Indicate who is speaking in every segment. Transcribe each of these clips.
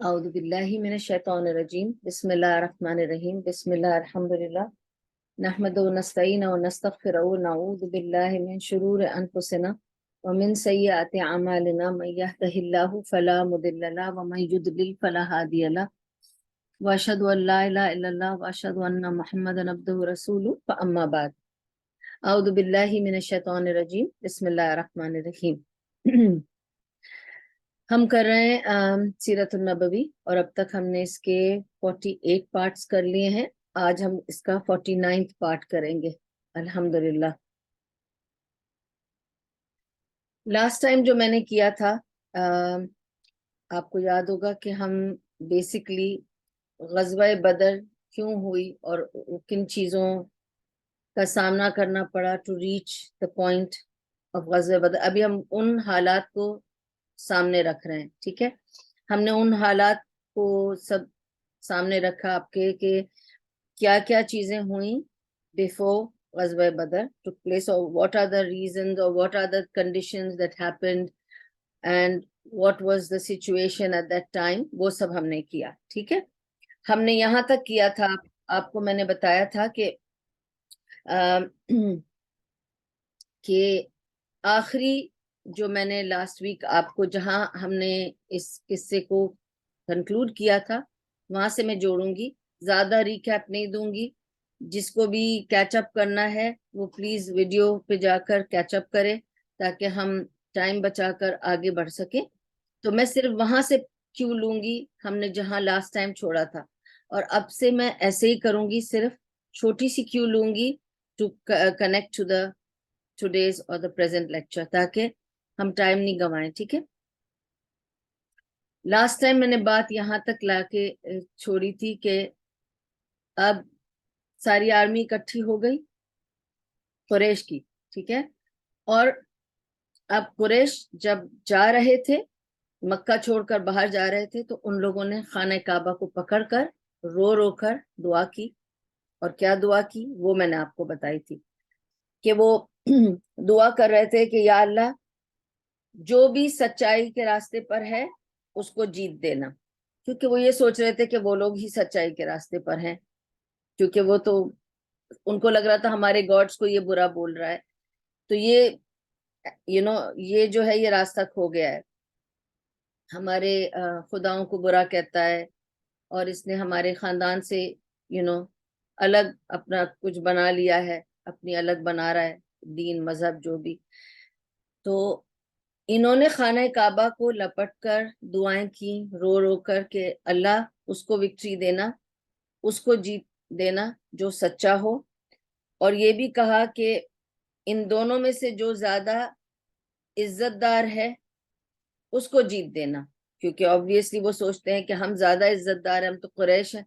Speaker 1: أعوذ بالله من الشيطان الرجيم بسم الله الرحمن الرحيم بسم الله الحمد لله نحمده ونستعينه ونستغفره ونعوذ بالله من شرور أنفسنا ومن سيئات أعمالنا من يهده الله فلا مضل له ومن يضلل فلا هادي له وأشهد أن لا إله إلا الله وأشهد أن محمدا عبده ورسوله فأما بعد أعوذ بالله من الشيطان الرجيم بسم الله الرحمن الرحيم ہم کر رہے ہیں سیرت النبوی اور اب تک ہم نے اس کے 48 پارٹس کر لیے ہیں. آج ہم اس کا 49th پارٹ کریں گے الحمدللہ. لاسٹ ٹائم جو میں نے کیا تھا آپ کو یاد ہوگا کہ ہم بیسکلی غزوہ بدر کیوں ہوئی اور کن چیزوں کا سامنا کرنا پڑا to reach the point of غزوہ بدر. ابھی ہم ان حالات کو سامنے رکھ رہے ہیں. ٹھیک ہے, ہم نے ان حالات کو سب سامنے رکھا آپ کے کہ کیا کیا چیزیں ہوئیں before غزوہ بدر took place, or what are the reasons or what are the conditions that happened and what was the situation at that time. وہ سب ہم نے کیا. ٹھیک ہے, ہم نے یہاں تک کیا تھا. آپ کو میں نے بتایا تھا کہ آخری جو میں نے لاسٹ ویک آپ کو جہاں ہم نے اس قصے کو کنکلوڈ کیا تھا وہاں سے میں جوڑوں گی. زیادہ ریکیپ نہیں دوں گی. جس کو بھی کیچ اپ کرنا ہے وہ پلیز ویڈیو پہ جا کر کیچ اپ کرے تاکہ ہم ٹائم بچا کر آگے بڑھ سکیں. تو میں صرف وہاں سے کیوں لوں گی ہم نے جہاں لاسٹ ٹائم چھوڑا تھا, اور اب سے میں ایسے ہی کروں گی, صرف چھوٹی سی کیوں لوں گی to connect to the today's or the present lecture تاکہ ہم ٹائم نہیں گنوائیں. ٹھیک ہے, لاسٹ ٹائم میں نے بات یہاں تک لا کے چھوڑی تھی کہ اب ساری آرمی اکٹھی ہو گئی قریش کی. ٹھیک ہے, اور اب قریش جب جا رہے تھے مکہ چھوڑ کر باہر جا رہے تھے تو ان لوگوں نے خانہ کعبہ کو پکڑ کر رو رو کر دعا کی. اور کیا دعا کی وہ میں نے آپ کو بتائی تھی کہ وہ دعا کر رہے تھے کہ یا اللہ جو بھی سچائی کے راستے پر ہے اس کو جیت دینا, کیونکہ وہ یہ سوچ رہے تھے کہ وہ لوگ ہی سچائی کے راستے پر ہیں, کیونکہ وہ تو ان کو لگ رہا تھا ہمارے گاڈز کو یہ برا بول رہا ہے تو یہ یہ جو ہے یہ راستہ کھو گیا ہے, ہمارے خداؤں کو برا کہتا ہے اور اس نے ہمارے خاندان سے الگ اپنا کچھ بنا لیا ہے, اپنی الگ بنا رہا ہے دین مذہب جو بھی. تو انہوں نے خانہ کعبہ کو لپٹ کر دعائیں کی رو رو کر کہ اللہ اس کو وکٹری دینا, اس کو جیت دینا جو سچا ہو, اور یہ بھی کہا کہ ان دونوں میں سے جو زیادہ عزت دار ہے اس کو جیت دینا, کیونکہ obviously وہ سوچتے ہیں کہ ہم زیادہ عزت دار ہیں, ہم تو قریش ہیں.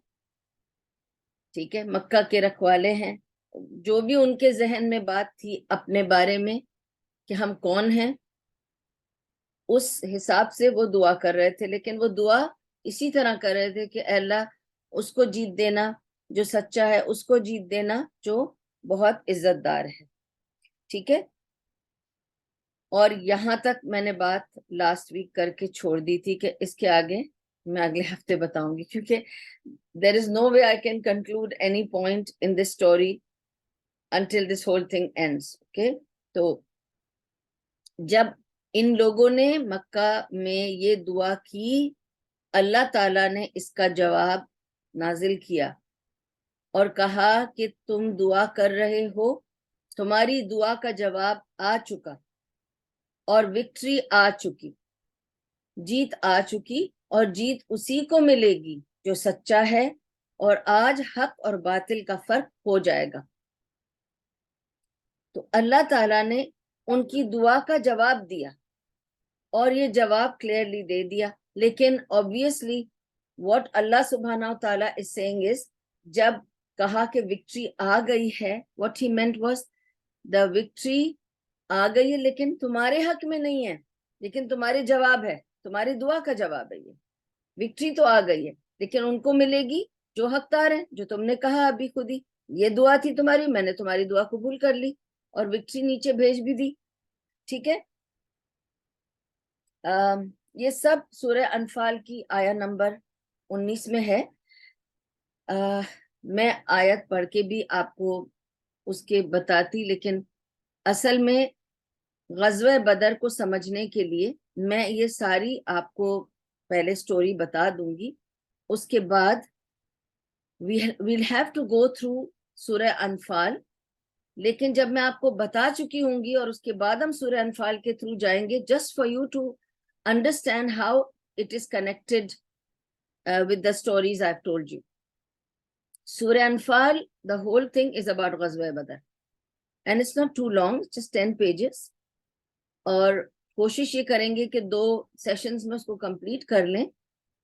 Speaker 1: ٹھیک ہے, مکہ کے رکھوالے ہیں. جو بھی ان کے ذہن میں بات تھی اپنے بارے میں کہ ہم کون ہیں اس حساب سے وہ دعا کر رہے تھے, لیکن وہ دعا اسی طرح کر رہے تھے کہ اے اللہ اس کو جیت دینا جو سچا ہے, اس کو جیت دینا جو بہت عزت دار ہے. ٹھیک ہے, اور یہاں تک میں نے بات لاسٹ ویک کر کے چھوڑ دی تھی کہ اس کے آگے میں اگلے ہفتے بتاؤں گی, کیونکہ there is no way I can conclude any point in this story until this whole thing ends. Okay, تو جب ان لوگوں نے مکہ میں یہ دعا کی اللہ تعالیٰ نے اس کا جواب نازل کیا اور کہا کہ تم دعا کر رہے ہو, تمہاری دعا کا جواب آ چکا اور وکٹری آ چکی, جیت آ چکی, اور جیت اسی کو ملے گی جو سچا ہے, اور آج حق اور باطل کا فرق ہو جائے گا. تو اللہ تعالیٰ نے ان کی دعا کا جواب دیا اور یہ جواب کلیئرلی دے دیا, لیکن obviously what اللہ سبحانہ تعالیٰ is saying is جب کہا کہ وکٹری آ گئی ہے, what he meant was the victory آ گئی ہے لیکن تمہارے حق میں نہیں ہے, لیکن تمہارے جواب ہے, تمہاری دعا کا جواب ہے. یہ وکٹری تو آ گئی ہے لیکن ان کو ملے گی جو حقدار ہیں, جو تم نے کہا ابھی خود ہی, یہ دعا تھی تمہاری, میں نے تمہاری دعا قبول کر لی اور وکٹری نیچے بھیج بھی دی. ٹھیک ہے, یہ سب سورہ انفال کی آیا نمبر 19 میں ہے. میں آیت پڑھ کے بھی آپ کو اس کے بتاتی، لیکن اصل میں غزوہ بدر کو سمجھنے کے لیے میں یہ ساری آپ کو پہلے سٹوری بتا دوں گی. اس کے بعد we'll have to go through سورہ انفال. لیکن جب میں آپ کو بتا چکی ہوں گی اور اس کے بعد ہم سورہ انفال کے تھرو جائیں گے, just for you to understand how it is connected with the stories I've told you. سورہ انفال, the whole thing is about غزوہ بدر and it's not too long, just 10 pages. اور کوشش یہ کریں گے کہ 2 سیشنز میں اس کو کمپلیٹ کر لیں.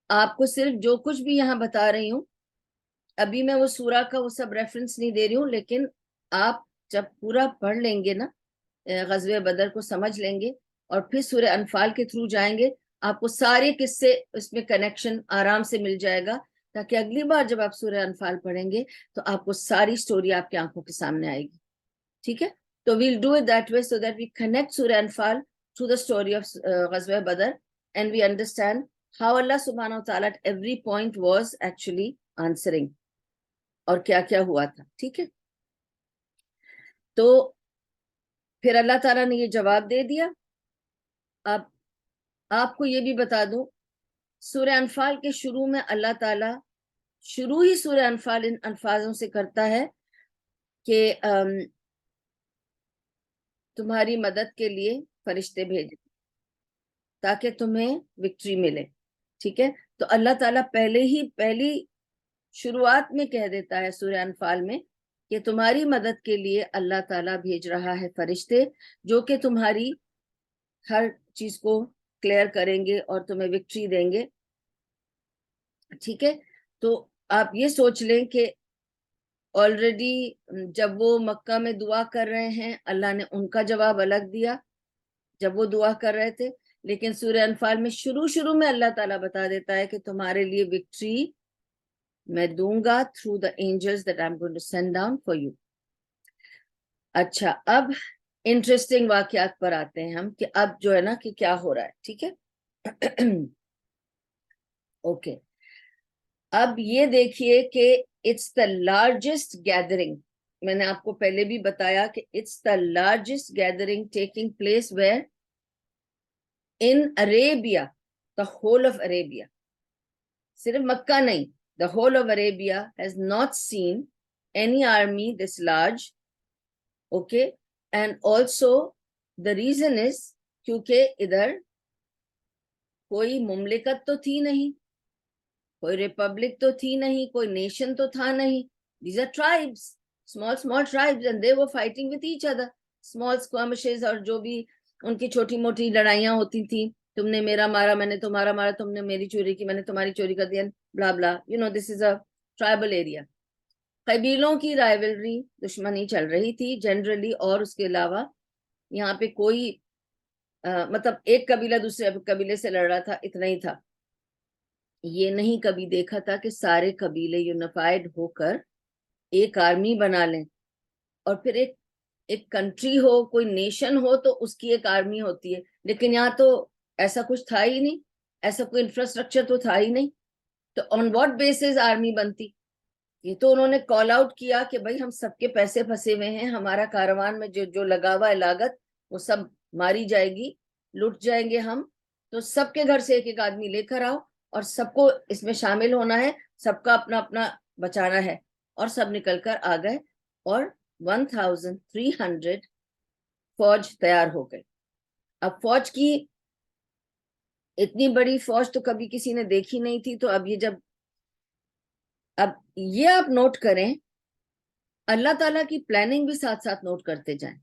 Speaker 1: آپ کو صرف جو کچھ بھی یہاں بتا رہی ہوں, ابھی میں وہ سورہ کا وہ سب ریفرنس نہیں دے رہی ہوں, لیکن آپ جب پورا پڑھ لیں گے نا, غزوہ بدر کو سمجھ لیں گے اور پھر سورہ انفال کے تھرو جائیں گے, آپ کو سارے قصے اس میں کنیکشن آرام سے مل جائے گا, تاکہ اگلی بار جب آپ سورہ انفال پڑھیں گے تو آپ کو ساری سٹوری آپ کی آنکھوں کے سامنے آئے گی. ٹھیک ہے, تو we'll do it that way so that we connect Surah Anfal to the story of Ghazwa Badr and we understand how Allah subhanahu wa ta'ala at every point was actually answering اور کیا کیا ہوا تھا. ٹھیک ہے, تو پھر اللہ تعالیٰ نے یہ جواب دے دیا. اب آپ کو یہ بھی بتا دوں, سورہ انفال کے شروع میں اللہ تعالیٰ شروع ہی سورہ انفال ان الفاظوں سے کرتا ہے کہ تمہاری مدد کے لیے فرشتے بھیجے تاکہ تمہیں وکٹری ملے. ٹھیک ہے, تو اللہ تعالیٰ پہلی شروعات میں کہہ دیتا ہے سورہ انفال میں کہ تمہاری مدد کے لیے اللہ تعالیٰ بھیج رہا ہے فرشتے جو کہ تمہاری ہر چیز کو کلیئر کریں گے اور تمہیں وکٹری دیں گے. ٹھیک ہے, تو آپ یہ سوچ لیں کہ آلریڈی جب وہ مکہ میں دعا کر رہے ہیں, اللہ نے ان کا جواب الگ دیا جب وہ دعا کر رہے تھے, لیکن سورہ انفال میں شروع میں اللہ تعالیٰ بتا دیتا ہے کہ تمہارے لیے وکٹری میں دوں گا through the angels that I'm going to send down for you. اچھا, اب انٹرسٹنگ واقعات پر آتے ہیں ہم کہ اب جو ہے نا کہ کیا ہو رہا ہے. ٹھیک ہے, اوکے, اب یہ دیکھیے کہ it's the largest gathering. میں نے آپ کو پہلے بھی بتایا کہ it's the largest gathering taking place where in Arabia, the whole of Arabia. صرف مکہ نہیں, the whole of Arabia has not seen any army this large. Okay, and also the reason is کیونکہ ادھر کوئی مملکت تو تھی نہیں, کوئی ریپبلک تو تھی نہیں, کوئی نیشن تو تھا نہیں. These are tribes, small tribes, and they were fighting with each other. Small skirmishes اور جو بھی ان کی چھوٹی موٹی لڑائیاں ہوتی تھیں, تم نے میرا مارا, میں نے تمہارا مارا, تم نے میری چوری کی, میں نے تمہاری چوری کر دیا, بلا بلا. You know, this is a tribal area. قبیلوں کی رائیولری, دشمنی چل رہی تھی جنرلی, اور اس کے علاوہ یہاں پہ کوئی مطلب ایک قبیلہ دوسرے قبیلے سے لڑ رہا تھا, اتنا ہی تھا. یہ نہیں کبھی دیکھا تھا کہ سارے قبیلے یونیفائڈ ہو کر ایک آرمی بنا لیں, اور پھر ایک کنٹری ہو, کوئی نیشن ہو تو اس کی ایک آرمی ہوتی ہے. لیکن یہاں تو ایسا کچھ تھا ہی نہیں, ایسا کوئی انفراسٹرکچر تو تھا ہی نہیں, تو آن واٹ بیسز آرمی بنتی؟ یہ تو انہوں نے کال آؤٹ کیا کہ بھائی ہم سب کے پیسے پھنسے ہوئے ہیں, ہمارا کاروان میں جو لگا ہوا ہے لاگت وہ سب ماری جائے گی, لٹ جائیں گے ہم, تو سب کے گھر سے ایک آدمی لے کر آؤ اور سب کو اس میں شامل ہونا ہے, سب کا اپنا اپنا بچانا ہے. اور سب نکل کر آ گئے اور 1300 فوج تیار ہو گئے. اب فوج کی اتنی بڑی فوج تو کبھی کسی نے دیکھی نہیں تھی, تو اب یہ آپ نوٹ کریں, اللہ تعالیٰ کی پلاننگ بھی ساتھ ساتھ نوٹ کرتے جائیں.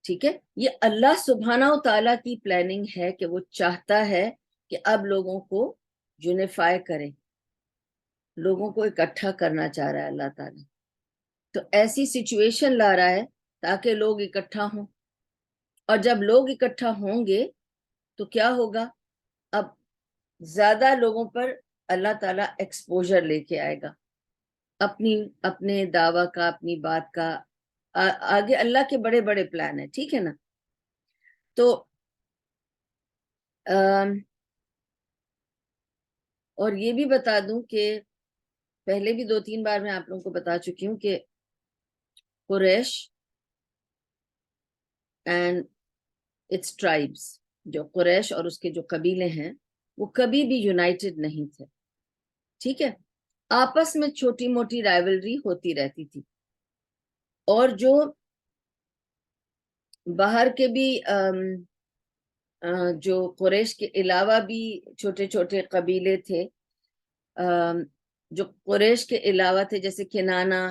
Speaker 1: ٹھیک ہے, یہ اللہ سبحانہ و تعالیٰ کی پلاننگ ہے کہ وہ چاہتا ہے کہ اب لوگوں کو یونیفائی کریں, لوگوں کو اکٹھا کرنا چاہ رہا ہے اللہ تعالیٰ. تو ایسی سچویشن لا رہا ہے تاکہ لوگ اکٹھا ہوں, اور جب لوگ اکٹھا ہوں گے تو کیا ہوگا, اب زیادہ لوگوں پر اللہ تعالیٰ ایکسپوجر لے کے آئے گا, اپنے دعویٰ کا, اپنی بات کا. آگے اللہ کے بڑے بڑے پلان ہیں. ٹھیک ہے نا, تو اور یہ بھی بتا دوں کہ پہلے بھی 2-3 بار میں آپ لوگوں کو بتا چکی ہوں کہ قریش اینڈ اٹس ٹرائبس، جو قریش اور اس کے جو قبیلے ہیں وہ کبھی بھی یونائٹڈ نہیں تھے، ٹھیک ہے، آپس میں چھوٹی موٹی رائیولری ہوتی رہتی تھی، اور جو باہر کے بھی جو قریش کے علاوہ بھی چھوٹے چھوٹے قبیلے تھے، جو قریش کے علاوہ تھے، جیسے کنانا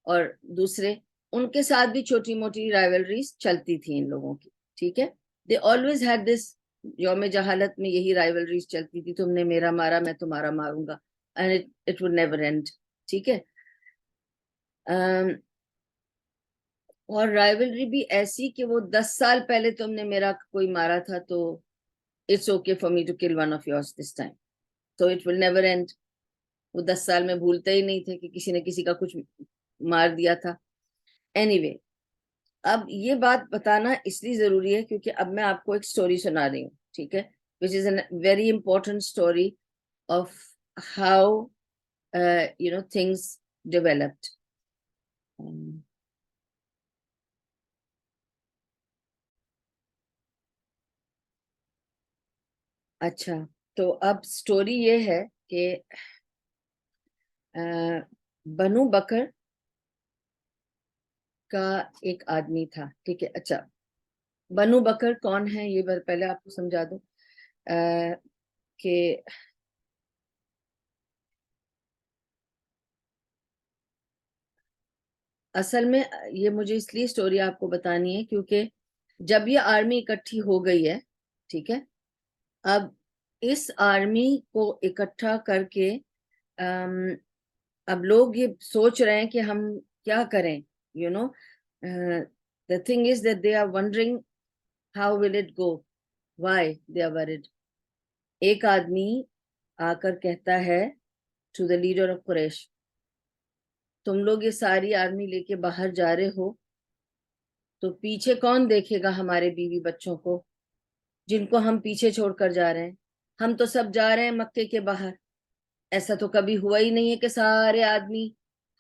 Speaker 1: اور دوسرے، ان کے ساتھ بھی چھوٹی موٹی رائیولریز چلتی تھی ان لوگوں کی، ٹھیک ہے، they always had this، یوم جہالت میں یہی رائیولریز چلتی تھی، تم نے میرا مارا میں تمہارا ماروں گا، and it would never end، ٹھیک ہے، اور رائیولری بھی ایسی کہ وہ 10 سال پہلے تم نے میرا کوئی مارا تھا تو it's okay for me to kill one of yours this time، so it will never end، وہ 10 سال میں بھولتے ہی نہیں تھے کہ کسی نے کسی کا کچھ مار دیا تھا۔ anyway، اب یہ بات بتانا اس لیے ضروری ہے کیونکہ اب میں آپ کو ایک سٹوری سنا رہی ہوں، ٹھیک ہے، which is a very important story of how things developed۔ اچھا، تو اب سٹوری یہ ہے کہ بنو بکر کا ایک آدمی تھا، ٹھیک ہے، اچھا، بنو بکر کون ہے یہ پہلے آپ کو سمجھا دوں کہ اصل میں یہ مجھے اس لیے سٹوری آپ کو بتانی ہے کیونکہ جب یہ آرمی اکٹھی ہو گئی ہے، ٹھیک ہے، اب اس آرمی کو اکٹھا کر کے اب لوگ یہ سوچ رہے ہیں کہ ہم کیا کریں، the thing is that they are wondering how will it go, why they are worried۔ ایک آدمی آ کر کہتا ہے to the leader of قریش، تم لوگ یہ ساری آرمی لے کے باہر جا رہے ہو تو پیچھے کون دیکھے گا ہمارے بیوی بچوں کو جن کو ہم پیچھے چھوڑ کر جا رہے ہیں؟ ہم تو سب جا رہے ہیں مکے کے باہر، ایسا تو کبھی ہوا ہی نہیں ہے کہ سارے آدمی،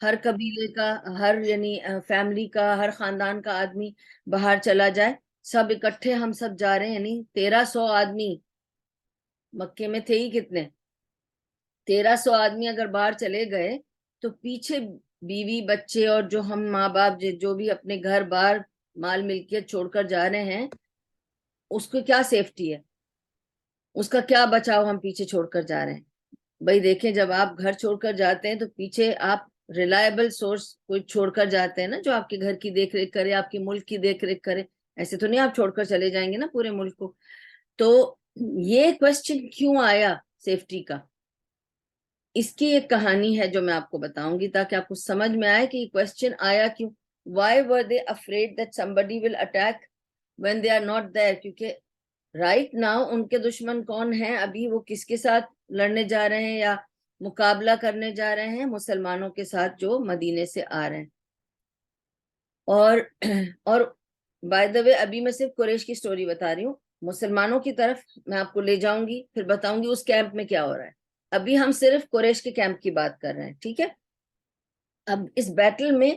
Speaker 1: ہر قبیلے کا، ہر یعنی فیملی کا، ہر خاندان کا آدمی باہر چلا جائے، سب اکٹھے ہم سب جا رہے ہیں، یعنی 1300 آدمی، مکے میں تھے ہی کتنے، 1300 آدمی اگر باہر چلے گئے تو پیچھے بیوی بچے اور جو ہم ماں باپ جو بھی اپنے گھر بار مال ملکیت چھوڑ کر جا رہے ہیں، اس کو کیا سیفٹی ہے، اس کا کیا بچاؤ ہم پیچھے چھوڑ کر جا رہے ہیں؟ بھائی دیکھیں، جب آپ گھر چھوڑ کر جاتے ہیں تو پیچھے آپ ریلائبل سورس کوئی چھوڑ کر جاتے ہیں نا، جو آپ کے گھر کی دیکھ ریکھ کرے، آپ کے ملک کی دیکھ ریکھ کرے، ایسے تو نہیں آپ چھوڑ کر چلے جائیں گے نا پورے ملک کو۔ تو یہ کوشچن کیوں آیا سیفٹی کا، اس کی ایک کہانی ہے جو میں آپ کو بتاؤں گی تاکہ آپ کو سمجھ میں آئے کہ یہ کوشچن آیا کیوں۔ Why were they afraid that somebody will attack when they are not there؟ کیونکہ رائٹ ناؤ ان کے دشمن کون ہیں، ابھی وہ کس کے ساتھ لڑنے جا رہے ہیں یا مقابلہ کرنے جا رہے ہیں؟ مسلمانوں کے ساتھ جو مدینے سے آ رہے ہیں۔ اور بائی دا وے، ابھی میں صرف قریش کی سٹوری بتا رہی ہوں، مسلمانوں کی طرف میں آپ کو لے جاؤں گی، پھر بتاؤں گی اس کیمپ میں کیا ہو رہا ہے۔ ابھی ہم صرف قریش کے کیمپ کی بات کر رہے ہیں، ٹھیک ہے۔ اب اس بیٹل میں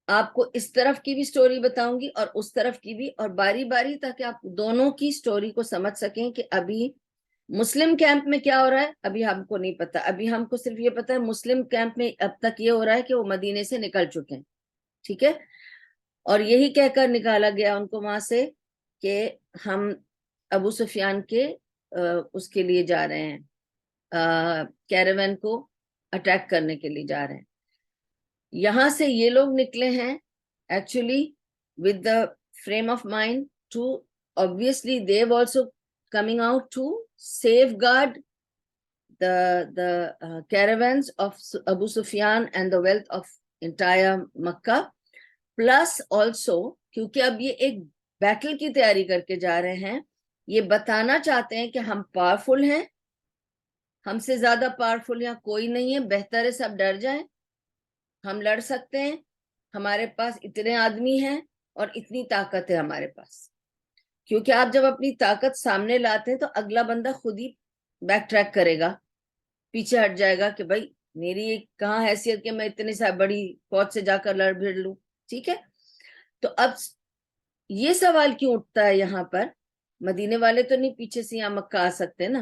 Speaker 1: آپ کو اس طرف کی بھی سٹوری بتاؤں گی اور اس طرف کی بھی، اور باری باری، تاکہ آپ دونوں کی سٹوری کو سمجھ سکیں کہ ابھی مسلم کیمپ میں کیا ہو رہا ہے۔ ابھی ہم کو نہیں پتا، ابھی ہم کو صرف یہ پتا ہے مسلم کیمپ میں اب تک یہ ہو رہا ہے کہ وہ مدینے سے نکل چکے ہیں، ٹھیک ہے، اور یہی کہہ کر نکالا گیا ان کو وہاں سے کہ ہم ابو سفیان کے اس کے لیے جا رہے ہیں، کیراوین کو اٹیک کرنے کے لیے جا رہے ہیں۔ یہاں سے یہ لوگ نکلے ہیں actually with the frame of mind to obviously they've also coming out to safeguard the caravans of Abu Sufyan and the wealth of entire Makkah, plus also کیونکہ اب یہ ایک بیٹل کی تیاری کر کے جا رہے ہیں، یہ بتانا چاہتے ہیں کہ ہم پاورفل ہیں، ہم سے زیادہ پاورفل یہاں کوئی نہیں ہے، بہتر ہے سب ڈر جائیں، ہم لڑ سکتے ہیں، ہمارے پاس اتنے آدمی ہیں اور اتنی طاقت ہے ہمارے پاس۔ کیونکہ آپ جب اپنی طاقت سامنے لاتے ہیں تو اگلا بندہ خود ہی بیک ٹریک کرے گا، پیچھے ہٹ جائے گا کہ بھائی میری کہاں حیثیت کہ میں اتنی سا بڑی فوج سے جا کر لڑ بھیڑ لوں. ٹھیک ہے, تو اب یہ سوال کیوں اٹھتا ہے یہاں پر, مدینے والے تو نہیں پیچھے سے یہاں مکہ آ سکتے نا,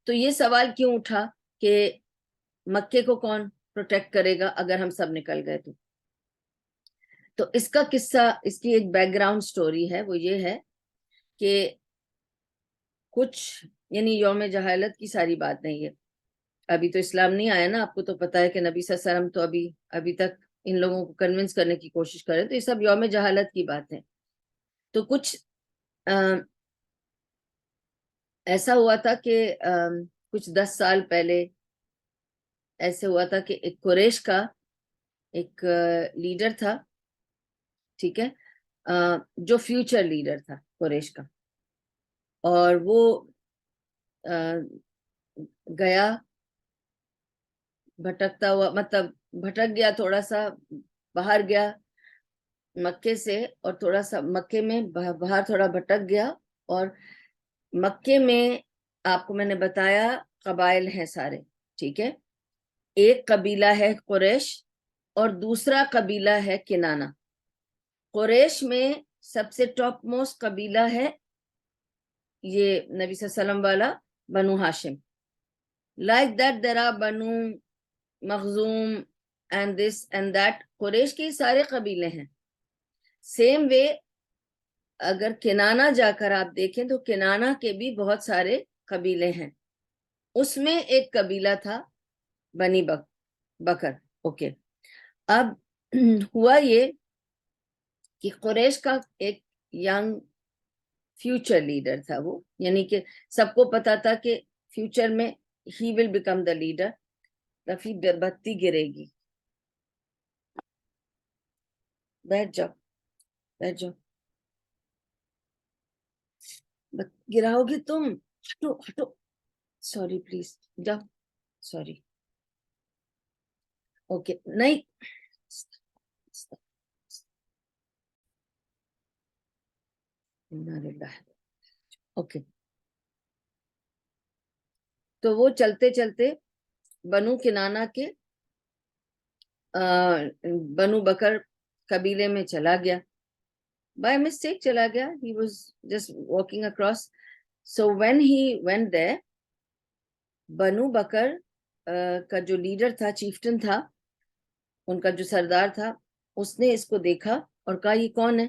Speaker 1: تو یہ سوال کیوں اٹھا کہ مکے کو کون پروٹیکٹ کرے گا اگر ہم سب نکل گئے تو اس کا قصہ, اس کی ایک بیک گراؤنڈ سٹوری ہے, وہ یہ ہے کہ کچھ یعنی یوم جہالت کی ساری بات نہیں ہے, ابھی تو اسلام نہیں آیا نا, آپ کو تو پتا ہے کہ نبی صلی اللہ علیہ وسلم تو ابھی تک ان لوگوں کو کنونس کرنے کی کوشش کرے, تو یہ سب یوم جہالت کی بات ہے. تو کچھ ایسا ہوا تھا کہ کچھ 10 سال پہلے ایسے ہوا تھا کہ ایک قریش کا ایک لیڈر تھا, ٹھیک ہے, جو فیوچر لیڈر تھا قریش کا, اور وہ گیا بھٹکتا ہوا, مطلب بھٹک گیا, تھوڑا سا باہر گیا مکے سے, اور تھوڑا سا مکے میں باہر تھوڑا بھٹک گیا, اور مکے میں آپ کو میں نے بتایا قبائل ہیں سارے, ٹھیک ہے, ایک قبیلہ ہے قریش اور دوسرا قبیلہ ہے کنانہ. قریش میں سب سے ٹاپ موسٹ قبیلہ ہے یہ نبی صلی اللہ علیہ وسلم والا بنو ہاشم. لائک دیٹ دیر آر بنو مخزوم اینڈ دس اینڈ دیٹ, قریش کے سارے قبیلے ہیں. سیم وے اگر کنانہ جا کر آپ دیکھیں تو کنانہ کے بھی بہت سارے قبیلے ہیں, اس میں ایک قبیلہ تھا بنی بکر. اوکے, اب ہوا یہ کہ قریش کا ایک ینگ فیوچر لیڈر تھا وہ, یعنی کہ سب کو پتا تھا کہ فیوچر میں he will become the leader. رفیع بتی گرے گی, بیٹھ جاؤ بیٹھ جاؤ, گراؤ گے تم, ہٹو ہٹو, سوری پلیز جاؤ, سوری, اوکے, نہیں اوکے. تو وہ چلتے چلتے بنو کنانہ کے بنو بکر قبیلے میں چلا گیا, بائی مسٹیک چلا گیا, he was just walking across. So when he went there, بنو بکر کا جو لیڈر تھا, چیفٹن تھا, ان کا جو سردار تھا, اس نے اس کو دیکھا اور کہا یہ کون ہے.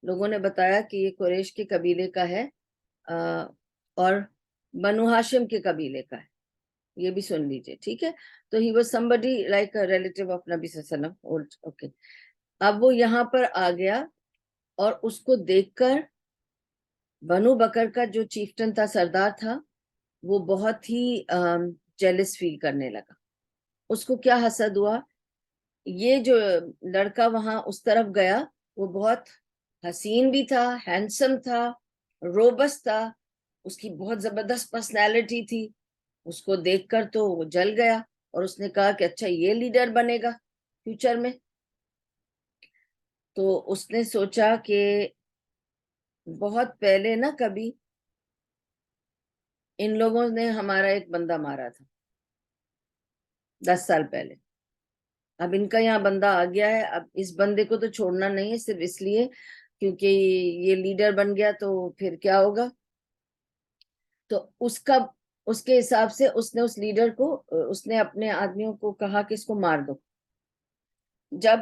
Speaker 1: لوگوں نے بتایا کہ یہ قریش کے قبیلے کا ہے اور بنو ہاشم کے قبیلے کا ہے, یہ بھی سن لیجئے, ٹھیک ہے. تو he was somebody like a relative of نبی صلی اللہ علیہ وسلم. اوکے, اب وہ یہاں پر آ گیا اور اس کو دیکھ کر بنو بکر کا جو چیفٹن تھا, سردار تھا, وہ بہت ہی جیلس فیل کرنے لگا. اس کو کیا حسد ہوا, یہ جو لڑکا وہاں اس طرف گیا وہ بہت حسین بھی تھا, ہینڈسم تھا, روبس تھا, اس کی بہت زبردست پرسنالٹی تھی. اس کو دیکھ کر تو وہ جل گیا اور اس نے کہا کہ اچھا یہ لیڈر بنے گا فیوچر میں. تو اس نے سوچا کہ بہت پہلے نا کبھی ان لوگوں نے ہمارا ایک بندہ مارا تھا 10 سال پہلے, اب ان کا یہاں بندہ آ گیا ہے, اب اس بندے کو تو چھوڑنا نہیں ہے صرف اس لیے کیونکہ یہ لیڈر بن گیا, تو پھر کیا ہوگا. تو اس کے حساب سے اس نے اس لیڈر کو, اس نے اپنے آدمیوں کو کہا کہ اس کو مار دو. جب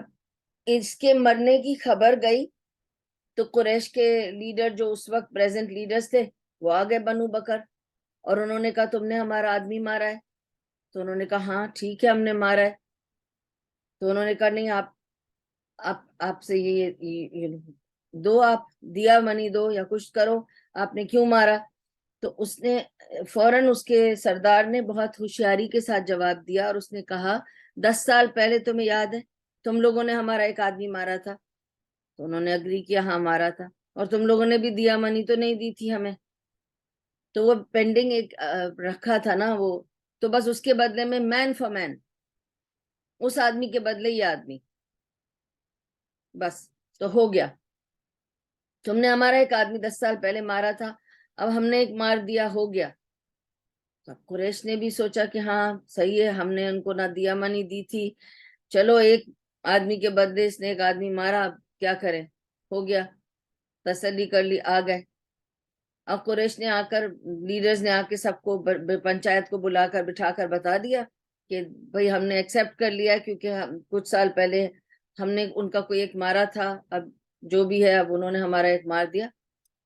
Speaker 1: اس کے مرنے کی خبر گئی تو قریش کے لیڈر جو اس وقت پریزنٹ لیڈرز تھے وہ آ گئے بنو بکر, اور انہوں نے کہا تم نے ہمارا آدمی مارا ہے. تو انہوں نے کہا ہاں ٹھیک ہے ہم نے مارا ہے. تو انہوں نے کہا نہیں, آپ سے یہ دو, آپ دیا منی دو یا کچھ کرو, آپ نے کیوں مارا. تو اس نے فوراً, اس کے سردار نے بہت ہوشیاری کے ساتھ جواب دیا اور اس نے کہا 10 سال پہلے تمہیں یاد ہے تم لوگوں نے ہمارا ایک آدمی مارا تھا. تو انہوں نے اگری کیا ہاں مارا تھا, اور تم لوگوں نے بھی دیا منی تو نہیں دی تھی ہمیں. تو وہ پینڈنگ ایک رکھا تھا نا وہ, تو بس اس کے بدلے میں مین فار مین, اس آدمی کے بدلے یہ آدمی, بس تو ہو گیا. تم نے ہمارا ایک آدمی 10 سال پہلے مارا تھا, اب ہم نے ایک مار دیا, ہو گیا. قریش نے بھی سوچا کہ ہاں صحیح ہے, ہم نے ان کو نہ دیا منی دی تھی, چلو ایک آدمی کے بدلے اس نے ایک آدمی مارا, اب کیا کریں, ہو گیا, تسلی کر لی, آ گئے. اب قریش نے آ کر, لیڈرز نے آ کے سب کو پنچایت کو بلا کر بٹھا کر بتا دیا کہ بھئی ہم نے ایکسیپٹ کر لیا, کیونکہ کچھ سال پہلے ہم نے ان کا کوئی ایک مارا تھا, اب جو بھی ہے اب انہوں نے ہمارا ایک مار دیا,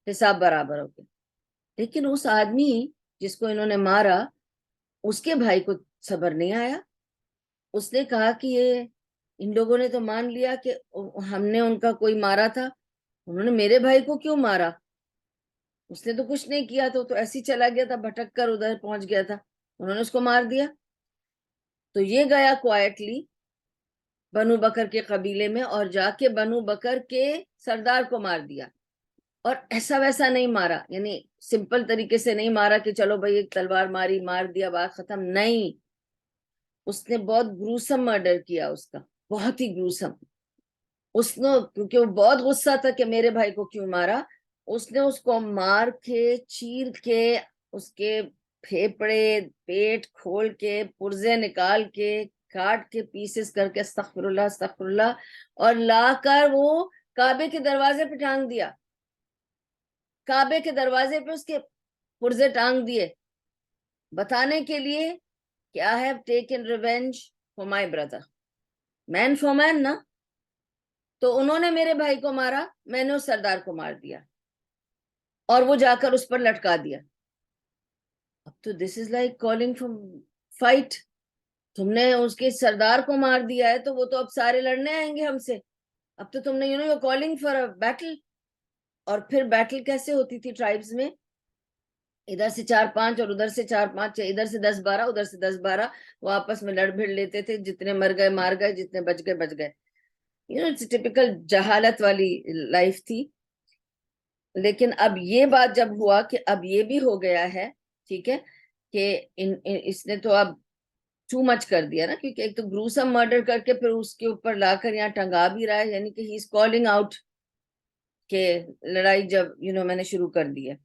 Speaker 1: حساب برابر ہو گیا. لیکن اس آدمی جس کو انہوں نے مارا, اس کے بھائی کو صبر نہیں آیا. اس نے کہا کہ یہ ان لوگوں نے تو مان لیا کہ ہم نے ان کا کوئی مارا تھا, انہوں نے میرے بھائی کو کیوں مارا, اس نے تو کچھ نہیں کیا, تو ایسے ہی چلا گیا تھا, بھٹک کر ادھر پہنچ گیا تھا, انہوں نے اس کو مار دیا. تو یہ گیا کوائٹلی بنو بکر کے قبیلے میں اور جا کے بنو بکر کے سردار کو مار دیا. اور ایسا ویسا نہیں مارا, یعنی سمپل طریقے سے نہیں مارا کہ چلو بھائی ایک تلوار ماری مار دیا بات ختم, نہیں, اس نے بہت گروسم مرڈر کیا اس کا, بہت ہی گروسم. اس نے, کیونکہ وہ بہت غصہ تھا کہ میرے بھائی کو کیوں مارا, اس نے اس کو مار کے, چیر کے, اس کے پھیپڑے پیٹ کھول کے, پرزے نکال کے, کاٹ کے پیسز کر کے, استغفر اللہ استغفر اللہ, اور لا کر وہ کعبے کے دروازے پہ ٹانگ دیا. کعبے کے دروازے پہ اس کے پرزے ٹانگ دیے, بتانے کے لیے کہ I have taken revenge for my brother. Man for man نا, تو انہوں نے میرے بھائی کو مارا, میں نے اس سردار کو مار دیا, اور وہ جا کر اس پر لٹکا دیا. اب تو this is like calling for fight, تم نے اس کے سردار کو مار دیا ہے تو وہ تو اب سارے لڑنے آئیں گے ہم سے, اب تو تم نے یو کالنگ فار بیٹل. اور پھر بیٹل کیسے ہوتی تھی ٹرائبز میں, ادھر سے 4-5 اور ادھر سے 4-5, ادھر سے 10-12 ادھر سے 10-12, وہ آپس میں لڑ بھڑ لیتے تھے, جتنے مر گئے مار گئے, جتنے بچ گئے بچ گئے. ٹپیکل جہالت والی لائف تھی. لیکن اب یہ بات جب ہوا کہ اب یہ بھی ہو گیا ہے, ٹھیک ہے, کہ اس نے تو اب ٹو مچ کر دیا نا, کیونکہ ایک تو گروسم مرڈر کر کے پھر اس کے اوپر لا کر یہاں ٹنگا بھی رہا ہے, یعنی کہ ہی از کالنگ آؤٹ کہ لڑائی جب میں نے شروع کر دی ہے.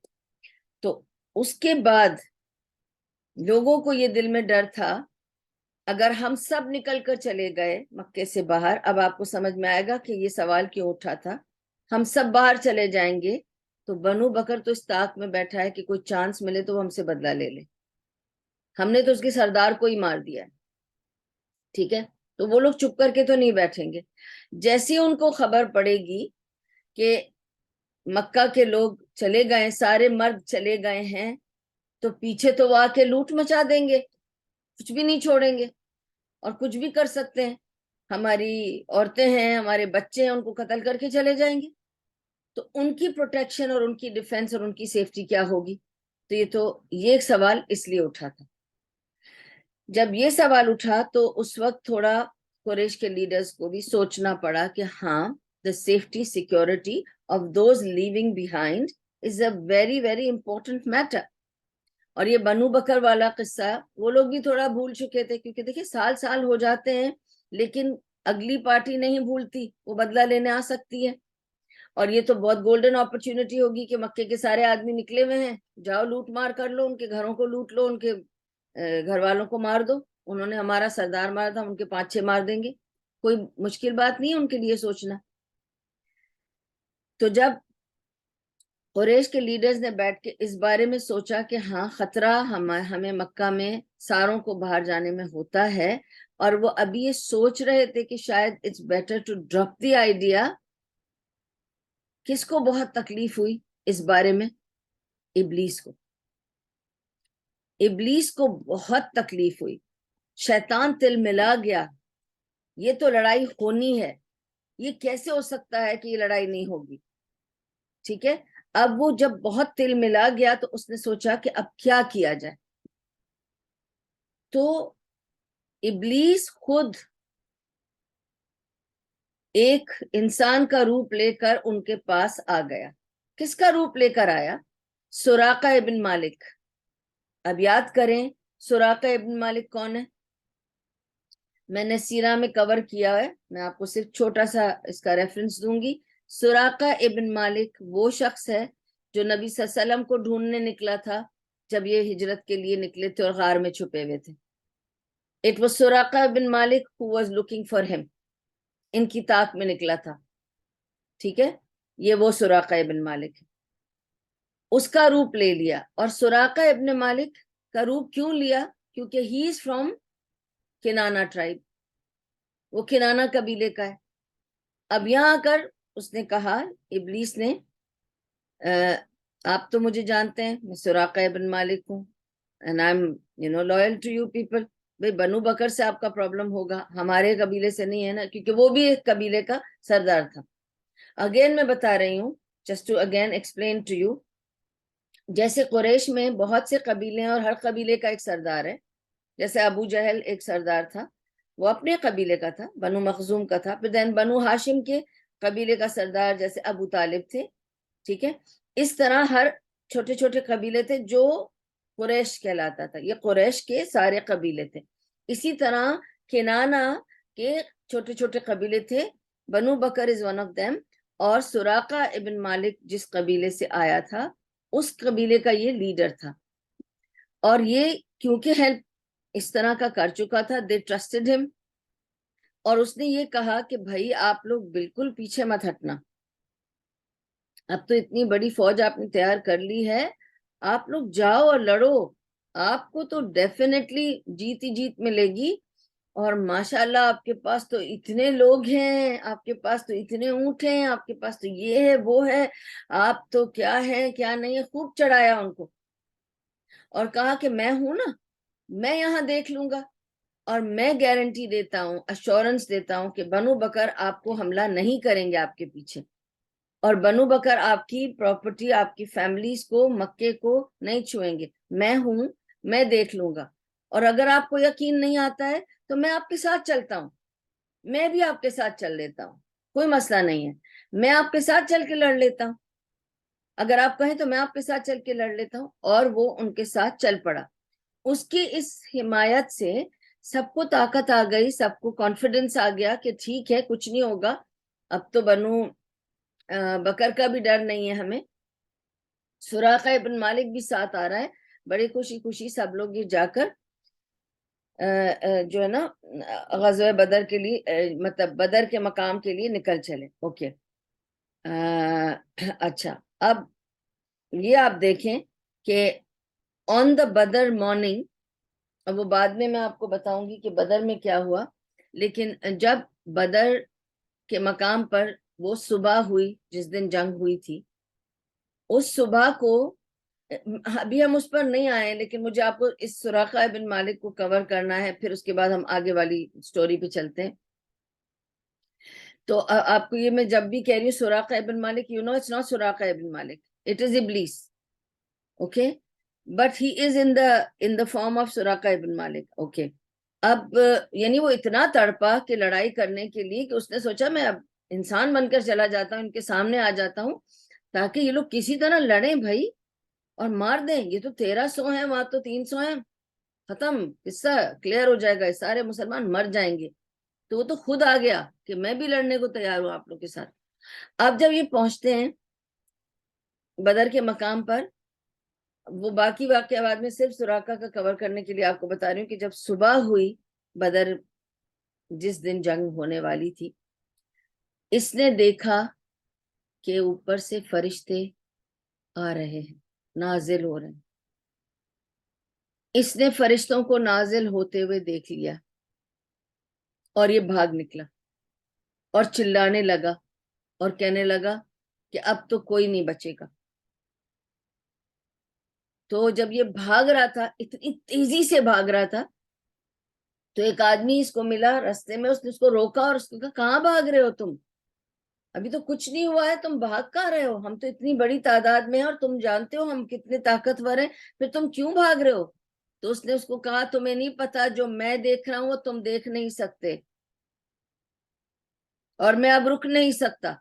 Speaker 1: تو اس کے بعد لوگوں کو یہ دل میں ڈر تھا, اگر ہم سب نکل کر چلے گئے مکے سے باہر, اب آپ کو سمجھ میں آئے گا کہ یہ سوال کیوں اٹھا تھا, ہم سب باہر چلے جائیں گے تو بنو بکر تو اس طاق میں بیٹھا ہے کہ کوئی چانس ملے تو وہ ہم سے بدلہ لے لے, ہم نے تو اس کے سردار کو ہی مار دیا ہے, ٹھیک ہے, تو وہ لوگ چپ کر کے تو نہیں بیٹھیں گے. جیسے ان کو خبر پڑے گی کہ مکہ کے لوگ چلے گئے, سارے مرد چلے گئے ہیں, تو پیچھے تو وہ آ کے لوٹ مچا دیں گے, کچھ بھی نہیں چھوڑیں گے, اور کچھ بھی کر سکتے ہیں, ہماری عورتیں ہیں, ہمارے بچے ہیں, ان کو قتل کر کے چلے جائیں گے. تو ان کی پروٹیکشن اور ان کی ڈیفenس اور ان کی سیفٹی کیا ہوگی, تو یہ ایک سوال اس لیے اٹھا تھا. جب یہ سوال اٹھا تو اس وقت تھوڑا قریش کے لیڈرز کو بھی سوچنا پڑا کہ ہاں, the safety security of those leaving behind is a very very important matter. اور یہ بنو بکر والا قصہ وہ لوگ بھی تھوڑا بھول چکے تھے, کیونکہ دیکھیں سال ہو جاتے ہیں لیکن اگلی پارٹی نہیں بھولتی, وہ بدلہ لینے آ سکتی ہے. اور یہ تو بہت گولڈن اپرچونٹی ہوگی کہ مکے کے سارے آدمی نکلے ہوئے ہیں, جاؤ لوٹ مار کر لو, ان کے گھروں کو لوٹ لو, ان کے گھر والوں کو مار دو, انہوں نے ہمارا سردار مارا تھا, ان کے 5-6 مار دیں گے, کوئی مشکل بات نہیں ہے ان کے لیے سوچنا. تو جب قریش کے لیڈرز نے بیٹھ کے اس بارے میں سوچا کہ ہاں خطرہ ہمیں مکہ میں ساروں کو باہر جانے میں ہوتا ہے, اور وہ ابھی یہ سوچ رہے تھے کہ شاید it's better to drop the idea. کس کو بہت تکلیف ہوئی اس بارے میں؟ ابلیس کو. ابلیس کو بہت تکلیف ہوئی, شیطان تل ملا گیا, یہ تو لڑائی ہونی ہے, یہ کیسے ہو سکتا ہے کہ یہ لڑائی نہیں ہوگی, ٹھیک ہے. اب وہ جب بہت تل ملا گیا تو اس نے سوچا کہ اب کیا کیا جائے. تو ابلیس خود ایک انسان کا روپ لے کر ان کے پاس آ گیا. کس کا روپ لے کر آیا؟ سراقہ ابن مالک. اب یاد کریں سراقہ ابن مالک کون ہے؟ میں نے سیرہ میں کور کیا ہے, میں آپ کو صرف چھوٹا سا اس کا ریفرنس دوں گی. سراقہ ابن مالک وہ شخص ہے جو نبی صلی اللہ علیہ وسلم کو ڈھونڈنے نکلا تھا, جب یہ ہجرت کے لیے نکلے تھے اور غار میں چھپے ہوئے تھے. It was سراقہ bin Malik who was looking for him. ان کی طاق میں نکلا تھا. ٹھیک ہے, یہ وہ سراقہ بن مالک ہے. اس کا روپ لے لیا. اور سراقہ ابن مالک کا روپ کیوں لیا؟ کیونکہ ہی از فرام کنانا ٹرائب, وہ کنانا قبیلے کا ہے. اب یہاں آ کر اس نے کہا, ابلیس نے, آپ تو مجھے جانتے ہیں, میں سراقہ ابن مالک ہوں, and I'm loyal to you people. بھئی بنو بکر سے آپ کا پرابلم ہوگا, ہمارے قبیلے سے نہیں ہے نا, کیونکہ وہ بھی ایک قبیلے کا سردار تھا. اگین میں بتا رہی ہوں, just to again explain to you, جیسے قریش میں بہت سے قبیلے ہیں اور ہر قبیلے کا ایک سردار ہے. جیسے ابو جہل ایک سردار تھا, وہ اپنے قبیلے کا تھا, بنو مخزوم کا تھا. پھر دین بنو ہاشم کے قبیلے کا سردار جیسے ابو طالب تھے. ٹھیک ہے, اس طرح ہر چھوٹے چھوٹے قبیلے تھے جو قریش کہلاتا تھا. یہ قریش کے سارے قبیلے تھے. اسی طرح کنانا کے چھوٹے چھوٹے قبیلے تھے. بنو بکر از ون آف دیم. اور سراقہ ابن مالک جس قبیلے سے آیا تھا اس قبیلے کا یہ لیڈر تھا. اور یہ کیونکہ ہیلپ اس طرح کا کر چکا تھا, دے ٹرسٹڈ ہم. اور اس نے یہ کہا کہ بھائی آپ لوگ بالکل پیچھے مت ہٹنا, اب تو اتنی بڑی فوج آپ نے تیار کر لی ہے, آپ لوگ جاؤ اور لڑو, آپ کو تو ڈیفینیٹلی جیت ہی جیت ملے گی. اور ماشاءاللہ آپ کے پاس تو اتنے لوگ ہیں, آپ کے پاس تو اتنے اونٹ ہیں, آپ کے پاس تو یہ ہے وہ ہے, آپ تو کیا ہے کیا نہیں ہے. خوب چڑھایا ان کو اور کہا کہ میں ہوں نا, میں یہاں دیکھ لوں گا, اور میں گارنٹی دیتا ہوں, ایشورنس دیتا ہوں کہ بنو بکر آپ کو حملہ نہیں کریں گے آپ کے پیچھے, اور بنو بکر آپ کی پراپرٹی, آپ کی فیملیز کو, مکے کو نہیں چھوئیں گے. میں ہوں, میں دیکھ لوں گا. اور اگر آپ کو یقین نہیں آتا ہے تو میں آپ کے ساتھ چلتا ہوں, میں بھی آپ کے ساتھ چل لیتا ہوں, کوئی مسئلہ نہیں ہے, میں آپ کے ساتھ چل کے لڑ لیتا ہوں. اگر آپ کہیں تو میں آپ کے ساتھ چل کے لڑ لیتا ہوں. اور وہ ان کے ساتھ چل پڑا. اس کی اس حمایت سے سب کو طاقت آ گئی, سب کو کانفیڈنس آ گیا کہ ٹھیک ہے کچھ نہیں ہوگا, اب تو بنو بکر کا بھی ڈر نہیں ہے ہمیں. سراقہ ابن مالک بھی ساتھ آ رہا ہے. بڑی خوشی خوشی سب لوگ یہ جا کر جو ہے نا غزوہ بدر کے لیے, مطلب بدر کے مقام کے لیے نکل چلے. اوکے, اچھا, اب یہ آپ دیکھیں کہ آن دا بدر مارننگ, اب وہ بعد میں آپ کو بتاؤں گی کہ بدر میں کیا ہوا, لیکن جب بدر کے مقام پر وہ صبح ہوئی جس دن جنگ ہوئی تھی, اس صبح کو, ابھی ہم اس پر نہیں آئے لیکن مجھے آپ کو اس سراقہ ابن مالک کو کور کرنا ہے, پھر اس کے بعد ہم آگے والی سٹوری پہ چلتے ہیں. تو آپ کو یہ میں جب بھی کہہ رہی ہوں Suraqa ibn Malik, you know it's not Suraqa ibn Malik, it is Iblis. Okay, but he is in the form of Suraqa ibn Malik. Okay, اب یعنی وہ اتنا تڑپا کہ لڑائی کرنے کے لیے کہ اس نے سوچا میں اب انسان بن کر چلا جاتا ہوں, ان کے سامنے آ جاتا ہوں تاکہ یہ لوگ کسی طرح لڑیں بھائی اور مار دیں. یہ تو 1300 ہیں, وہاں تو 300 ہیں, ختم, قصہ کلیئر ہو جائے گا, سارے مسلمان مر جائیں گے. تو وہ تو خود آ گیا کہ میں بھی لڑنے کو تیار ہوں آپ لوگ کے ساتھ. اب جب یہ پہنچتے ہیں بدر کے مقام پر, وہ باقی واقعہ بعد میں صرف سراقہ کا کور کرنے کے لیے آپ کو بتا رہی ہوں کہ جب صبح ہوئی بدر جس دن جنگ ہونے والی تھی, اس نے دیکھا کہ اوپر سے فرشتے آ رہے ہیں, نازل ہو رہے ہیں. اس نے فرشتوں کو نازل ہوتے ہوئے دیکھ لیا اور یہ بھاگ نکلا اور چلانے لگا اور کہنے لگا کہ اب تو کوئی نہیں بچے گا. تو جب یہ بھاگ رہا تھا, اتنی تیزی سے بھاگ رہا تھا, تو ایک آدمی اس کو ملا رستے میں, اس نے اس کو روکا اور اس کو کہا کہاں بھاگ رہے ہو تم, ابھی تو کچھ نہیں ہوا ہے, تم بھاگ کہاں رہے ہو, ہم تو اتنی بڑی تعداد میں ہیں اور تم جانتے ہو ہم کتنے طاقتور ہیں, پھر تم کیوں بھاگ رہے ہو. تو اس نے اس کو کہا تمہیں نہیں پتا, جو میں دیکھ رہا ہوں وہ تم دیکھ نہیں سکتے, اور میں اب رک نہیں سکتا.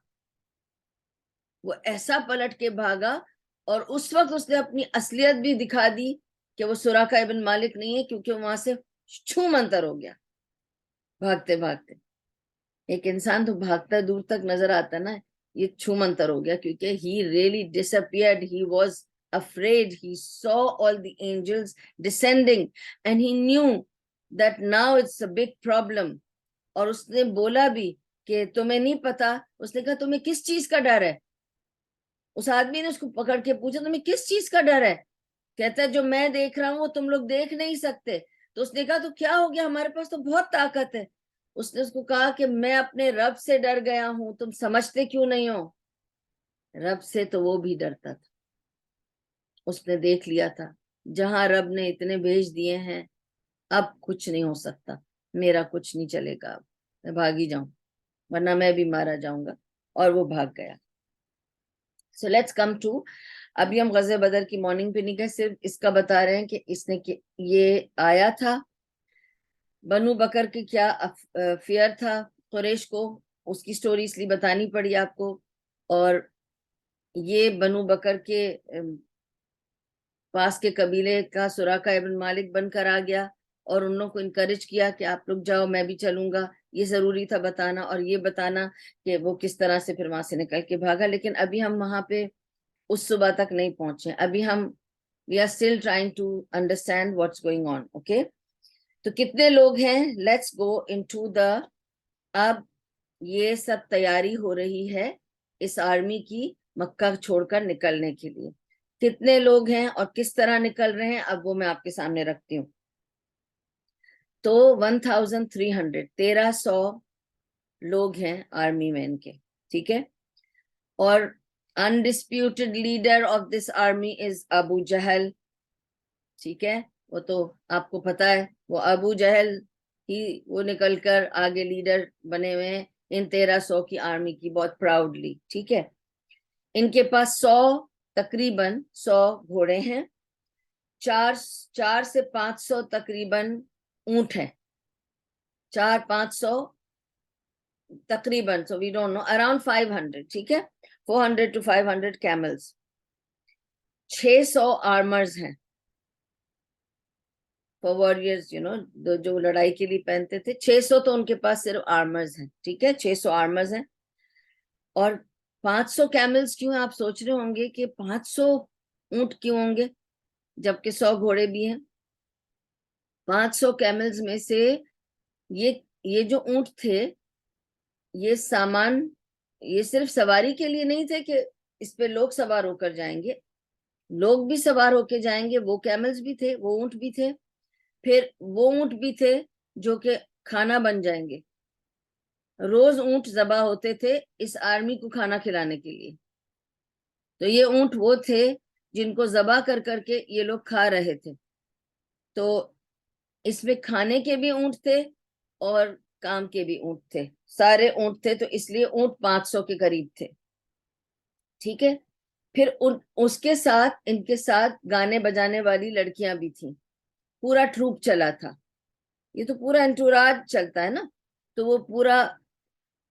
Speaker 1: وہ ایسا پلٹ کے بھاگا اور اس وقت اس نے اپنی اصلیت بھی دکھا دی کہ وہ سراقہ ابن مالک نہیں ہے, کیونکہ وہاں سے چھو منتر ہو گیا بھاگتے بھاگتے. ایک انسان تو بھاگتا دور تک نظر آتا نا, یہ چھو منتر ہو گیا, کیونکہ he really disappeared, he was afraid. He saw all the angels descending and he knew that now it's a big problem. اور اس نے بولا بھی کہ تمہیں نہیں پتا. اس نے کہا تمہیں کس چیز کا ڈر ہے؟ اس آدمی نے اس کو پکڑ کے پوچھا تمہیں کس چیز کا ڈر ہے؟ کہتا ہے جو میں دیکھ رہا ہوں وہ تم لوگ دیکھ نہیں سکتے. تو اس نے کہا تو کیا ہو گیا؟ ہمارے پاس تو بہت طاقت ہے. اس نے اس کو کہا کہ میں اپنے رب سے ڈر گیا ہوں, تم سمجھتے کیوں نہیں ہو؟ رب سے تو وہ بھی ڈرتا تھا. اس نے دیکھ لیا تھا جہاں رب نے اتنے بھیج دیے ہیں اب کچھ نہیں ہو سکتا, میرا کچھ نہیں چلے گا, اب میں بھاگی جاؤں ورنہ میں بھی مارا جاؤں گا. اور وہ بھاگ گیا. سو لیٹس کم ٹو, ابھی ہم غزوہ بدر کی مارننگ پہ نہیں گئے, صرف اس کا بتا رہے ہیں کہ اس نے یہ آیا تھا. بنو بکر کی کیا فیئر تھا قریش کو, اس کی سٹوری اس لیے بتانی پڑی آپ کو. اور یہ بنو بکر کے پاس کے قبیلے کا سراقہ ابن مالک بن کر آ گیا اور ان لوگوں کو انکریج کیا کہ آپ لوگ جاؤ میں بھی چلوں گا. یہ ضروری تھا بتانا, اور یہ بتانا کہ وہ کس طرح سے پھر وہاں سے نکل کے بھاگا. لیکن ابھی ہم وہاں پہ اس صبح تک نہیں پہنچے. ابھی ہم we are still trying to understand what's going on. okay, تو کتنے لوگ ہیں؟ لیٹس گو into the, اب یہ سب تیاری ہو رہی ہے اس آرمی کی مکہ چھوڑ کر نکلنے کے لیے. کتنے لوگ ہیں اور کس طرح نکل رہے ہیں اب وہ میں آپ کے سامنے رکھتی ہوں. تو 1300 1300 لوگ ہیں آرمی میں ان کے, ٹھیک ہے. اور undisputed leader of this army is ابو جہل, ٹھیک ہے. وہ تو آپ کو پتا ہے, وہ ابو جہل ہی وہ نکل کر آگے لیڈر بنے ہوئے ہیں ان 1300 کی آرمی کی, بہت پراؤڈلی, ٹھیک ہے. ان کے پاس تقریباً 100 گھوڑے ہیں, 400 سے 500 تقریباً اونٹ ہیں, 400-500 تقریباً, so we don't know, around 500, ٹھیک ہے, 400 to 500 camels. 600 armors ہیں for warriors, you know, جو لڑائی کے لیے پہنتے تھے. 600 تو ان کے پاس صرف آرمرز ہیں, ٹھیک ہے, 600 آرمرز ہیں. اور 500 کیملز کیوں ہیں؟ آپ سوچ رہے ہوں گے کہ 500 اونٹ کیوں ہوں گے جبکہ 100 گھوڑے بھی ہیں. 500 کیملز میں سے یہ جو اونٹ تھے یہ سامان, یہ صرف سواری کے لیے نہیں تھے کہ اس پہ لوگ سوار ہو کر جائیں گے, لوگ بھی سوار ہو کے جائیں گے, وہ کیملز بھی تھے, وہ اونٹ بھی تھے, پھر وہ اونٹ بھی تھے جو کہ کھانا بن جائیں گے. روز اونٹ ذبح ہوتے تھے اس آرمی کو کھانا کھلانے کے لیے. تو یہ اونٹ وہ تھے جن کو ذبح کر کر کے یہ لوگ کھا رہے تھے. تو اس میں کھانے کے بھی اونٹ تھے اور کام کے بھی اونٹ تھے, سارے اونٹ تھے. تو اس لیے اونٹ 500 کے قریب تھے, ٹھیک ہے. پھر اس کے ساتھ ان کے ساتھ گانے بجانے والی لڑکیاں بھی تھیں, پورا ٹروپ چلا تھا. یہ تو پورا انٹوراج چلتا ہے نا, تو وہ پورا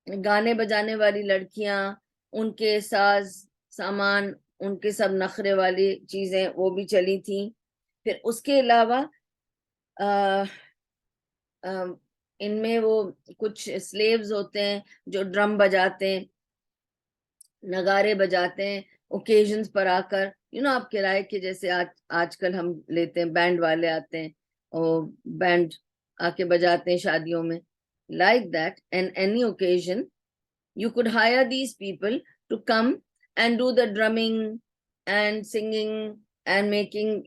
Speaker 1: گانے بجانے والی لڑکیاں, ان کے ساز سامان, ان کے سب نخرے والی چیزیں وہ بھی چلی تھیں. پھر اس کے علاوہ ان میں وہ کچھ سلیوز ہوتے ہیں جو ڈرم بجاتے ہیں, نگارے بجاتے ہیں اوکیزنز پر آ کر, آپ کرائے کے جیسے آج کل ہم لیتے ہیں, بینڈ والے آتے ہیں اور بینڈ آ کے بجاتے ہیں شادیوں میں. like that, and any occasion you could hire these people to come and do the drumming and singing and making,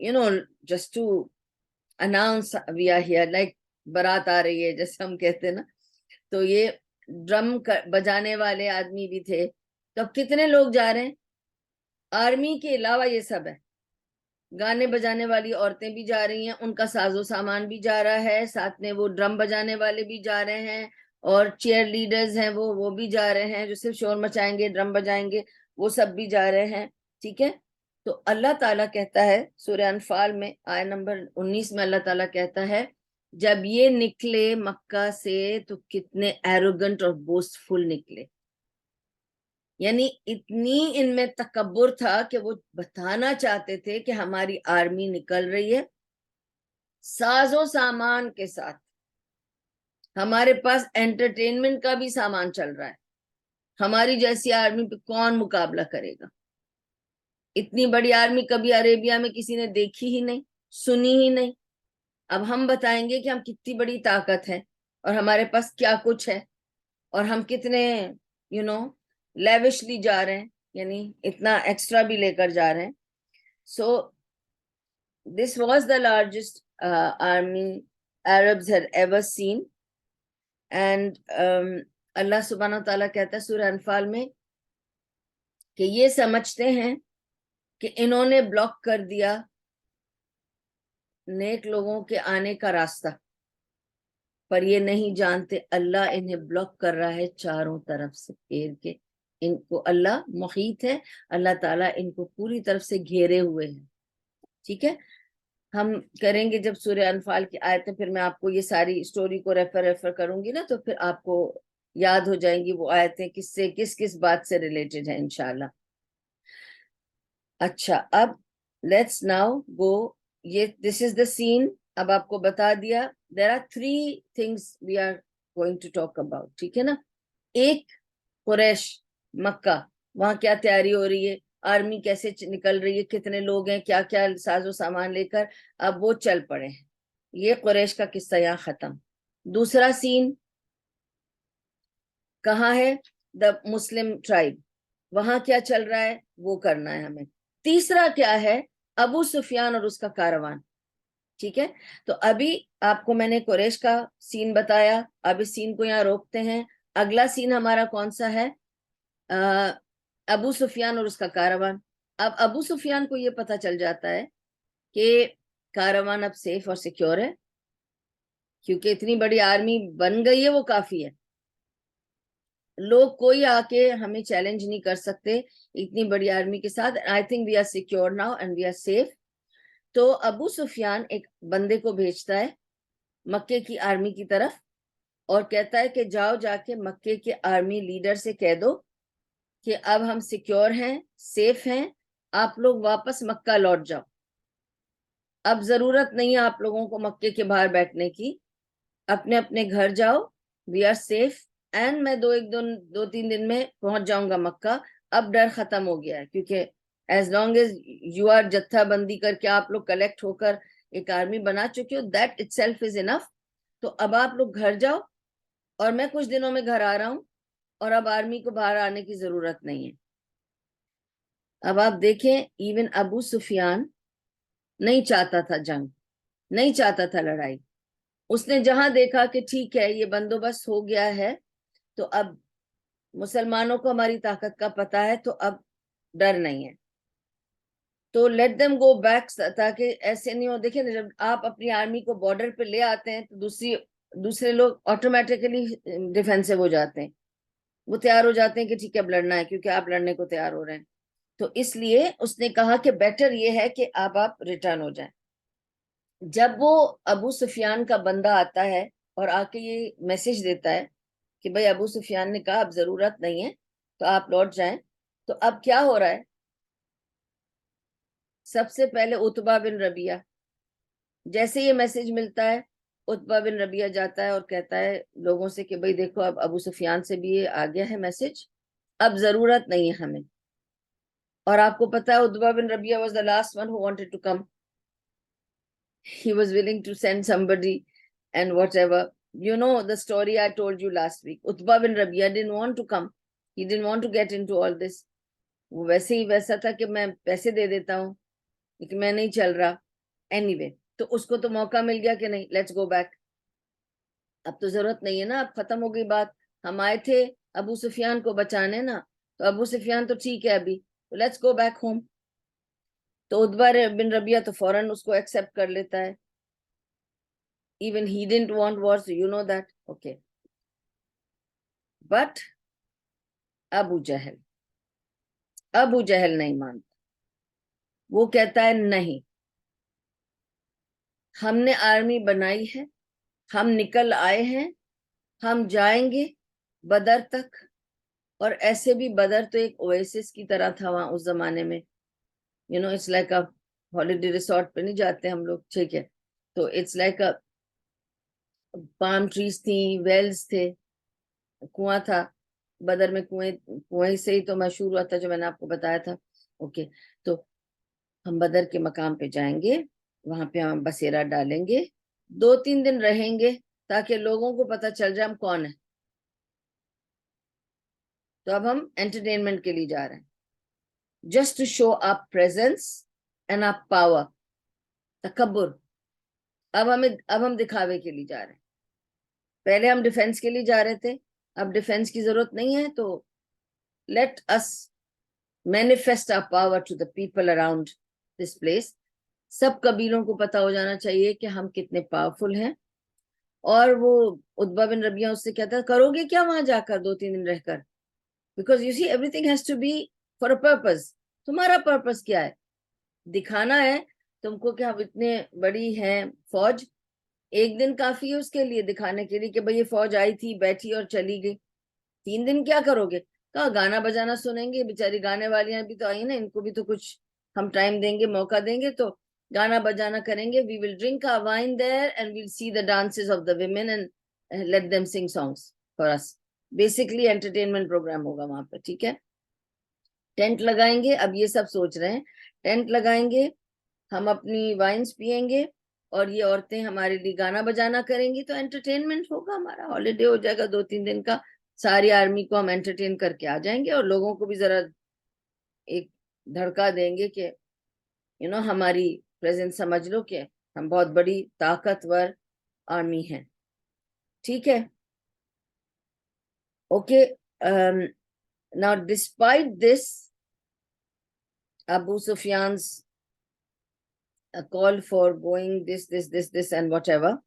Speaker 1: just to announce we are here, like بارات آ رہی ہے جیسے ہم کہتے ہیں نا. تو یہ ڈرم بجانے والے آدمی بھی تھے. تو اب کتنے لوگ جا رہے ہیں؟ آرمی کے علاوہ یہ سب ہے, گانے بجانے والی عورتیں بھی جا رہی ہیں, ان کا ساز و سامان بھی جا رہا ہے, ساتھ میں وہ ڈرم بجانے والے بھی جا رہے ہیں, اور چیئر لیڈرز ہیں وہ بھی جا رہے ہیں جو صرف شور مچائیں گے, ڈرم بجائیں گے, وہ سب بھی جا رہے ہیں, ٹھیک ہے. تو اللہ تعالیٰ کہتا ہے سورہ انفال میں آیت نمبر 19 میں, اللہ تعالیٰ کہتا ہے جب یہ نکلے مکہ سے تو کتنے ایروگنٹ اور بوسٹفل نکلے. یعنی اتنی ان میں تکبر تھا کہ وہ بتانا چاہتے تھے کہ ہماری آرمی نکل رہی ہے ساز و سامان کے ساتھ, ہمارے پاس انٹرٹینمنٹ کا بھی سامان چل رہا ہے, ہماری جیسی آرمی پہ کون مقابلہ کرے گا. اتنی بڑی آرمی کبھی عربیہ میں کسی نے دیکھی ہی نہیں, سنی ہی نہیں. اب ہم بتائیں گے کہ ہم کتنی بڑی طاقت ہے اور ہمارے پاس کیا کچھ ہے اور ہم کتنے لیوشلی جا رہے ہیں, یعنی اتنا ایکسٹرا بھی لے کر جا رہے ہیں. سو this was the largest army Arabs had ever seen. And اللہ سبحانہ و تعالیٰ کہتا ہے سورہ انفال میں کہ یہ سمجھتے ہیں کہ انہوں نے بلاک کر دیا نیک لوگوں کے آنے کا راستہ, پر یہ نہیں جانتے اللہ انہیں بلاک کر رہا ہے چاروں طرف سے گھیر کے. ان کو اللہ محیط ہے, اللہ تعالیٰ ان کو پوری طرف سے گھیرے ہوئے ہیں. ٹھیک ہے, ہم کریں گے جب سورہ انفال کی آیتیں, پھر میں آپ کو یہ ساری اسٹوری کو ریفر کروں گی نا, تو پھر آپ کو یاد ہو جائیں گی وہ آیتیں کس سے کس بات سے ریلیٹڈ ہیں انشاءاللہ. اچھا, اب لیٹس ناؤ گو, یہ دس از دا سین. اب آپ کو بتا دیا there are 3 things we are going to talk about. ٹھیک ہے نا. ایک, قریش مکہ, وہاں کیا تیاری ہو رہی ہے, آرمی کیسے نکل رہی ہے, کتنے لوگ ہیں, کیا کیا ساز و سامان لے کر اب وہ چل پڑے ہیں. یہ قریش کا قصہ یہاں ختم. دوسرا سین کہاں ہے, دا مسلم ٹرائب, وہاں کیا چل رہا ہے وہ کرنا ہے ہمیں. تیسرا کیا ہے, ابو سفیان اور اس کا کاروان. ٹھیک ہے, تو ابھی آپ کو میں نے قریش کا سین بتایا, اب اس سین کو یہاں روکتے ہیں. اگلا سین ہمارا کون سا ہے, ابو سفیان اور اس کا کاروان. اب ابو سفیان کو یہ پتا چل جاتا ہے کہ کاروان اب سیف اور سیکیور ہے, کیونکہ اتنی بڑی آرمی بن گئی ہے, وہ کافی ہے. لوگ کوئی آ کے ہمیں چیلنج نہیں کر سکتے اتنی بڑی آرمی کے ساتھ. I think we are secure now and we are safe. تو ابو سفیان ایک بندے کو بھیجتا ہے مکے کی آرمی کی طرف اور کہتا ہے کہ جاؤ جا کے مکے کے آرمی لیڈر سے کہہ دو کہ اب ہم سیکیور ہیں, سیف ہیں, آپ لوگ واپس مکہ لوٹ جاؤ. اب ضرورت نہیں ہے آپ لوگوں کو مکے کے باہر بیٹھنے کی, اپنے اپنے گھر جاؤ, وی آر سیف. اینڈ میں 2-3 دن میں پہنچ جاؤں گا مکہ. اب ڈر ختم ہو گیا ہے, کیونکہ as long as you are جتھا بندی کر کے آپ لوگ کلیکٹ ہو کر ایک آرمی بنا چکے ہو, دیٹ اٹ سیلف از انف. تو اب آپ لوگ گھر جاؤ اور میں کچھ دنوں میں گھر آ رہا ہوں, اور اب آرمی کو باہر آنے کی ضرورت نہیں ہے. اب آپ دیکھیں, ایون ابو سفیان نہیں چاہتا تھا جنگ, نہیں چاہتا تھا لڑائی. اس نے جہاں دیکھا کہ ٹھیک ہے یہ بندوبست ہو گیا ہے, تو اب مسلمانوں کو ہماری طاقت کا پتہ ہے, تو اب ڈر نہیں ہے, تو لیٹ دیم گو بیک. تاکہ ایسے نہیں ہو, دیکھیں جب آپ اپنی آرمی کو بارڈر پہ لے آتے ہیں تو دوسرے لوگ آٹومیٹکلی ڈیفینسو ہو جاتے ہیں, وہ تیار ہو جاتے ہیں کہ ٹھیک ہے اب لڑنا ہے, کیونکہ آپ لڑنے کو تیار ہو رہے ہیں. تو اس لیے اس نے کہا کہ بیٹر یہ ہے کہ آپ ریٹرن ہو جائیں. جب وہ ابو سفیان کا بندہ آتا ہے اور آ کے یہ میسج دیتا ہے کہ بھائی ابو سفیان نے کہا اب ضرورت نہیں ہے تو آپ لوٹ جائیں, تو اب کیا ہو رہا ہے, سب سے پہلے عتبہ بن ربیعہ, جیسے یہ میسج ملتا ہے عتبہ بن ربیعہ جاتا ہے اور کہتا ہے لوگوں سے کہ بھائی دیکھو اب ابو سفیان سے بھی یہ آ گیا ہے میسج, اب ضرورت نہیں ہے ہمیں. اور آپ کو پتا ہے عتبہ بن ربیعہ was the last one who wanted to come. He was willing to send somebody and whatever. You know the story I told you last week. Utbah bin Rabi'ah didn't want to come. He didn't want to get into all this. وہ ویسے ہی ویسا تھا کہ میں پیسے دے دیتا ہوں لیکن میں نہیں چل رہا. Anyway, تو اس کو تو موقع مل گیا کہ نہیں, لیٹس گو بیک. اب تو ضرورت نہیں ہے نا, اب ختم ہو گئی بات. ہم آئے تھے ابو سفیان کو بچانے نا, تو ابو سفیان تو ٹھیک ہے ابھی, تو لیٹس گو بیک ہوم. تو عتبہ بن ربیعہ تو فوراً اس کو ایکسپٹ کر لیتا ہے. Even he didn't want war, so you know that. Okay. But ابو جہل نہیں مانتا. وہ کہتا ہے نہیں, ہم نے آرمی بنائی ہے, ہم نکل آئے ہیں, ہم جائیں گے بدر تک. اور ایسے بھی بدر تو ایک اویسس کی طرح تھا وہاں اس زمانے میں. It's like a holiday resort پہ نہیں جاتے ہم لوگ, ٹھیک ہے, تو it's like a palm trees تھیں, ویلز تھے, کنواں تھا. بدر میں کنویں سے ہی تو مشہور ہوا تھا جو میں نے آپ کو بتایا تھا. اوکے, تو ہم بدر کے مقام پہ جائیں گے, وہاں پہ ہم بسیرا ڈالیں گے, 2-3 دن رہیں گے تاکہ لوگوں کو پتہ چل جائے ہم کون ہیں. تو اب ہم انٹرٹینمنٹ کے لیے جا رہے ہیں, just to show up presence and up power, تکبر. اب ہم دکھاوے کے لیے جا رہے ہیں. پہلے ہم ڈیفینس کے لیے جا رہے تھے, اب ڈیفینس کی ضرورت نہیں ہے, تو let us manifest our power to the people around this place. سب قبیلوں کو پتا ہو جانا چاہیے کہ ہم کتنے پاورفل ہیں. اور وہ عتبہ بن ربیعہ اس سے کہتا ہے کرو گے کیا وہاں جا کر 2-3 دن رہ کر, because you see everything has to be for a purpose. تمہارا پرپز کیا ہے؟ دکھانا ہے تم کو کہ ہم اتنے بڑی ہیں فوج. 1 دن کافی ہے اس کے لیے, دکھانے کے لیے کہ بھئی یہ فوج آئی تھی, بیٹھی اور چلی گئی. 3 دن کیا کرو گے؟ کہا گانا بجانا سنیں گے, بیچاری گانے والیاں بھی تو آئی نا, ان کو بھی تو کچھ ہم ٹائم دیں گے, موقع دیں گے, تو گانا بجانا کریں گے. وی ول drink our wine there and we'll see the dances of the women and let them sing songs for us. Basically entertainment program ہوگا وہاں پہ, ٹھیک ہے. ٹینٹ لگائیں گے, اب یہ سب سوچ رہے ہیں ٹینٹ لگائیں گے, ہم اپنی وائنس پیئیں گے, اور یہ عورتیں ہمارے لیے گانا بجانا کریں گی, تو انٹرٹینمنٹ ہوگا, ہمارا ہالیڈے ہو جائے گا 2-3 دن کا. ساری آرمی کو ہم انٹرٹین کر کے آ جائیں گے, اور لوگوں کو بھی ذرا ایک دھڑکا دیں گے کہ ہماری پریزنس سمجھ لو کہ ہم بہت بڑی طاقتور آرمی ہیں. ٹھیک ہے, okay. now despite this Abu Sufyan's call for going this and whatever,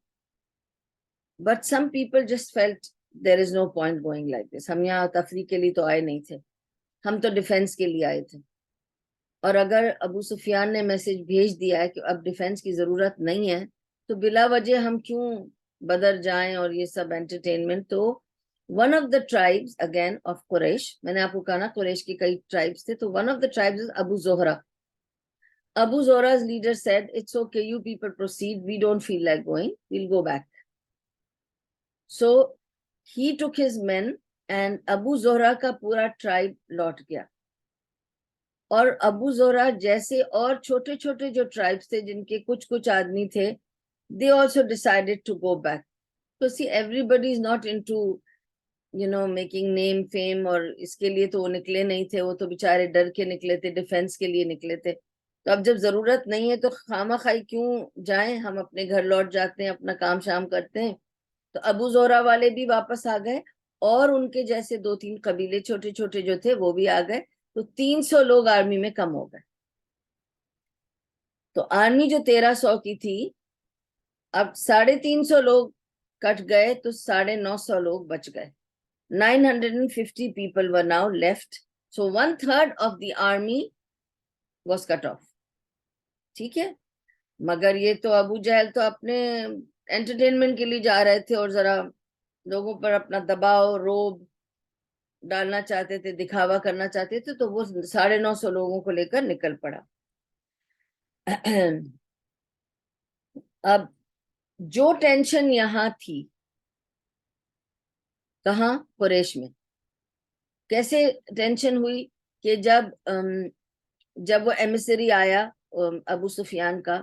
Speaker 1: but some people just felt there is no point going like this. ہم یہاں تفریح کے لیے تو آئے نہیں تھے, ہم تو ڈیفینس کے لیے آئے تھے. اور اگر ابو سفیان نے میسج بھیج دیا ہے کہ اب ڈیفینس کی ضرورت نہیں ہے, تو بلا وجہ ہم کیوں بدر جائیں اور یہ سب انٹرٹینمنٹ. تو one of the tribes again of Quraysh, میں نے آپ کو کہا نا قریش کی کئی ٹرائبس تھے, تو ون آف دا ٹرائبس ابو زہرا. Abu Zohra's leader said, it's okay, you people proceed, we don't feel like going, we'll go back. So he took his men and Abu Zohra کا پورا tribe لوٹ گیا. اور ابو زہرا جیسے اور چھوٹے چھوٹے جو ٹرائبس تھے جن کے کچھ آدمی تھے, they also decided to go back. So see, everybody is not into making name, fame, اور اس کے لیے تو وہ نکلے نہیں تھے, وہ تو بیچارے ڈر کے نکلے تھے, ڈیفینس کے لیے نکلے تھے. تو اب جب ضرورت نہیں ہے تو خامہ خواہ کیوں جائیں, ہم اپنے گھر لوٹ جاتے ہیں, اپنا کام شام کرتے ہیں. تو ابو زہرا والے بھی واپس آ گئے, اور ان کے جیسے 2-3 قبیلے چھوٹے چھوٹے جو تھے وہ بھی آ گئے, تو 300 لوگ آرمی میں کم ہو گئے. تو آرمی جو 1300 کی تھی, اب 350 لوگ کٹ گئے, تو 950 لوگ بچ گئے. 950 people were now left. So 1/3 of the army was cut off. ٹھیک ہے, مگر یہ تو ابو جہل تو اپنے انٹرٹینمنٹ کے لیے جا رہے تھے, اور ذرا لوگوں پر اپنا دباؤ روب ڈالنا چاہتے تھے, دکھاوا کرنا چاہتے تھے, تو وہ 950 لوگوں کو لے کر نکل پڑا. اب جو ٹینشن یہاں تھی, کہاں؟ قریش میں. کیسے ٹینشن ہوئی کہ جب وہ ایمیسری آیا ابو سفیان کا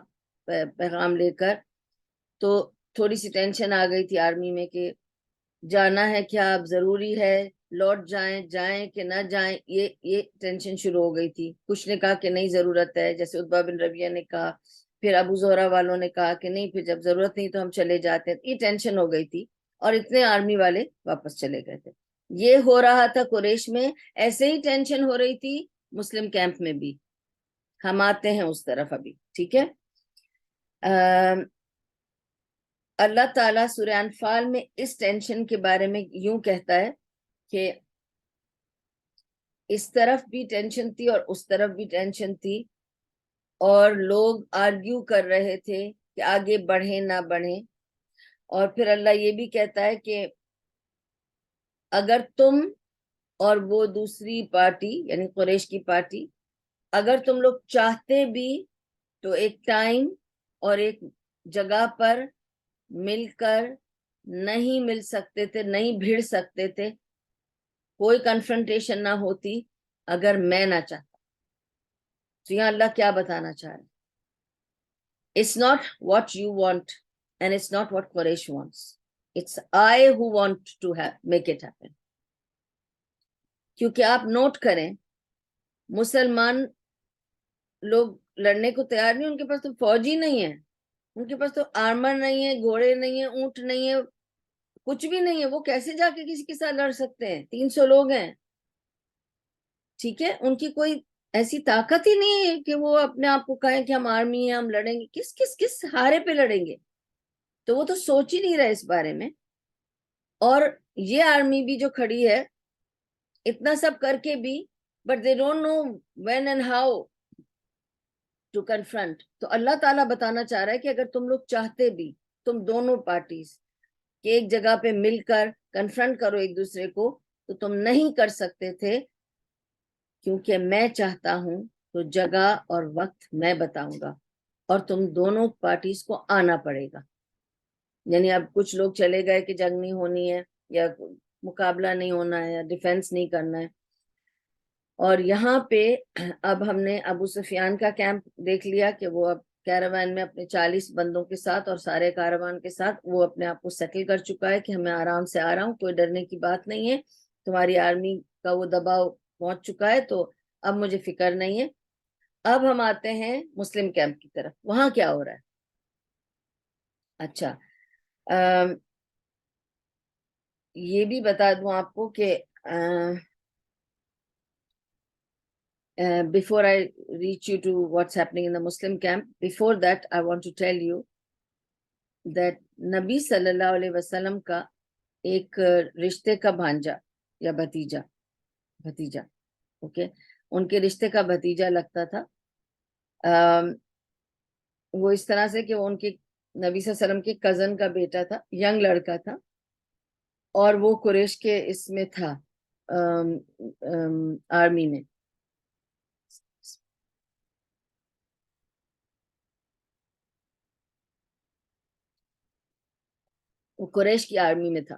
Speaker 1: پیغام لے کر, تو تھوڑی سی ٹینشن آ گئی تھی آرمی میں کہ جانا ہے کیا, اب ضروری ہے, لوٹ جائیں کہ نہ جائیں, یہ ٹینشن شروع ہو گئی تھی. کچھ نے کہا کہ نہیں ضرورت ہے, جیسے عتبہ بن ربیعہ نے کہا, پھر ابو زہرا والوں نے کہا کہ نہیں, پھر جب ضرورت نہیں تو ہم چلے جاتے ہیں. یہ ٹینشن ہو گئی تھی, اور اتنے آرمی والے واپس چلے گئے تھے. یہ ہو رہا تھا قریش میں, ایسے ہی ٹینشن ہو رہی تھی مسلم کیمپ میں بھی. ہم آتے ہیں اس طرف ابھی, ٹھیک ہے. اللہ تعالیٰ سورہ انفال میں اس ٹینشن کے بارے میں یوں کہتا ہے کہ اس طرف بھی ٹینشن تھی اور اس طرف بھی ٹینشن تھی, اور لوگ آرگیو کر رہے تھے کہ آگے بڑھیں نہ بڑھیں. اور پھر اللہ یہ بھی کہتا ہے کہ اگر تم اور وہ دوسری پارٹی یعنی قریش کی پارٹی, اگر تم لوگ چاہتے بھی تو ایک ٹائم اور ایک جگہ پر مل کر نہیں مل سکتے تھے, نہیں بھیڑ سکتے تھے, کوئی کنفرنٹیشن نہ ہوتی اگر میں نہ چاہتا. تو یہاں اللہ کیا بتانا چاہ رہے؟ It's not what you want and it's not what Quraysh wants. It's I who want to make it happen. کیونکہ آپ نوٹ کریں مسلمان لوگ لڑنے کو تیار نہیں، ان کے پاس تو فوجی نہیں ہے، ان کے پاس تو آرمر نہیں ہے، گھوڑے نہیں ہے، اونٹ نہیں ہے، کچھ بھی نہیں ہے. وہ کیسے جا کے کسی کے ساتھ لڑ سکتے ہیں؟ 300 لوگ ہیں، ٹھیک ہے. ان کی کوئی ایسی طاقت ہی نہیں ہے کہ وہ اپنے آپ کو کہیں کہ ہم آرمی ہیں، ہم لڑیں گے. کس ہارے پہ لڑیں گے؟ تو وہ تو سوچ ہی نہیں رہے اس بارے میں. اور یہ آرمی بھی جو کھڑی ہے اتنا سب کر کے بھی but they don't know when and how to confront. تو اللہ تعالیٰ بتانا چاہ رہا ہے کہ اگر تم لوگ چاہتے بھی، تم دونوں پارٹیز کہ ایک جگہ پہ مل کر کنفرنٹ کرو ایک دوسرے کو، تو تم نہیں کر سکتے تھے، کیونکہ میں چاہتا ہوں تو جگہ اور وقت میں بتاؤں گا اور تم دونوں پارٹیز کو آنا پڑے گا. یعنی اب کچھ لوگ چلے گئے کہ جنگ نہیں ہونی ہے یا مقابلہ نہیں ہونا ہے یا ڈیفینس نہیں کرنا ہے. اور یہاں پہ اب ہم نے ابو سفیان کا کیمپ دیکھ لیا کہ وہ اب کیراوان میں اپنے 40 بندوں کے ساتھ اور سارے کاروان کے ساتھ وہ اپنے آپ کو سیٹل کر چکا ہے کہ ہمیں آرام سے آ رہا ہوں، کوئی ڈرنے کی بات نہیں ہے، تمہاری آرمی کا وہ دباؤ پہنچ چکا ہے تو اب مجھے فکر نہیں ہے. اب ہم آتے ہیں مسلم کیمپ کی طرف. وہاں کیا ہو رہا ہے؟ اچھا یہ بھی بتا دوں آپ کو کہ before I reach you to what's happening in the Muslim camp, before that I want to tell you that نبی صلی اللہ علیہ وسلم کا ایک رشتے کا بھانجا یا بھتیجا اوکے، ان کے رشتے کا بھتیجا لگتا تھا. وہ اس طرح سے کہ وہ ان کے نبی صلی اللہ علیہ وسلم کے کزن کا بیٹا تھا، ینگ لڑکا تھا، اور وہ قریش کے اس میں تھا آرمی میں. وہ قریش کی آرمی میں تھا.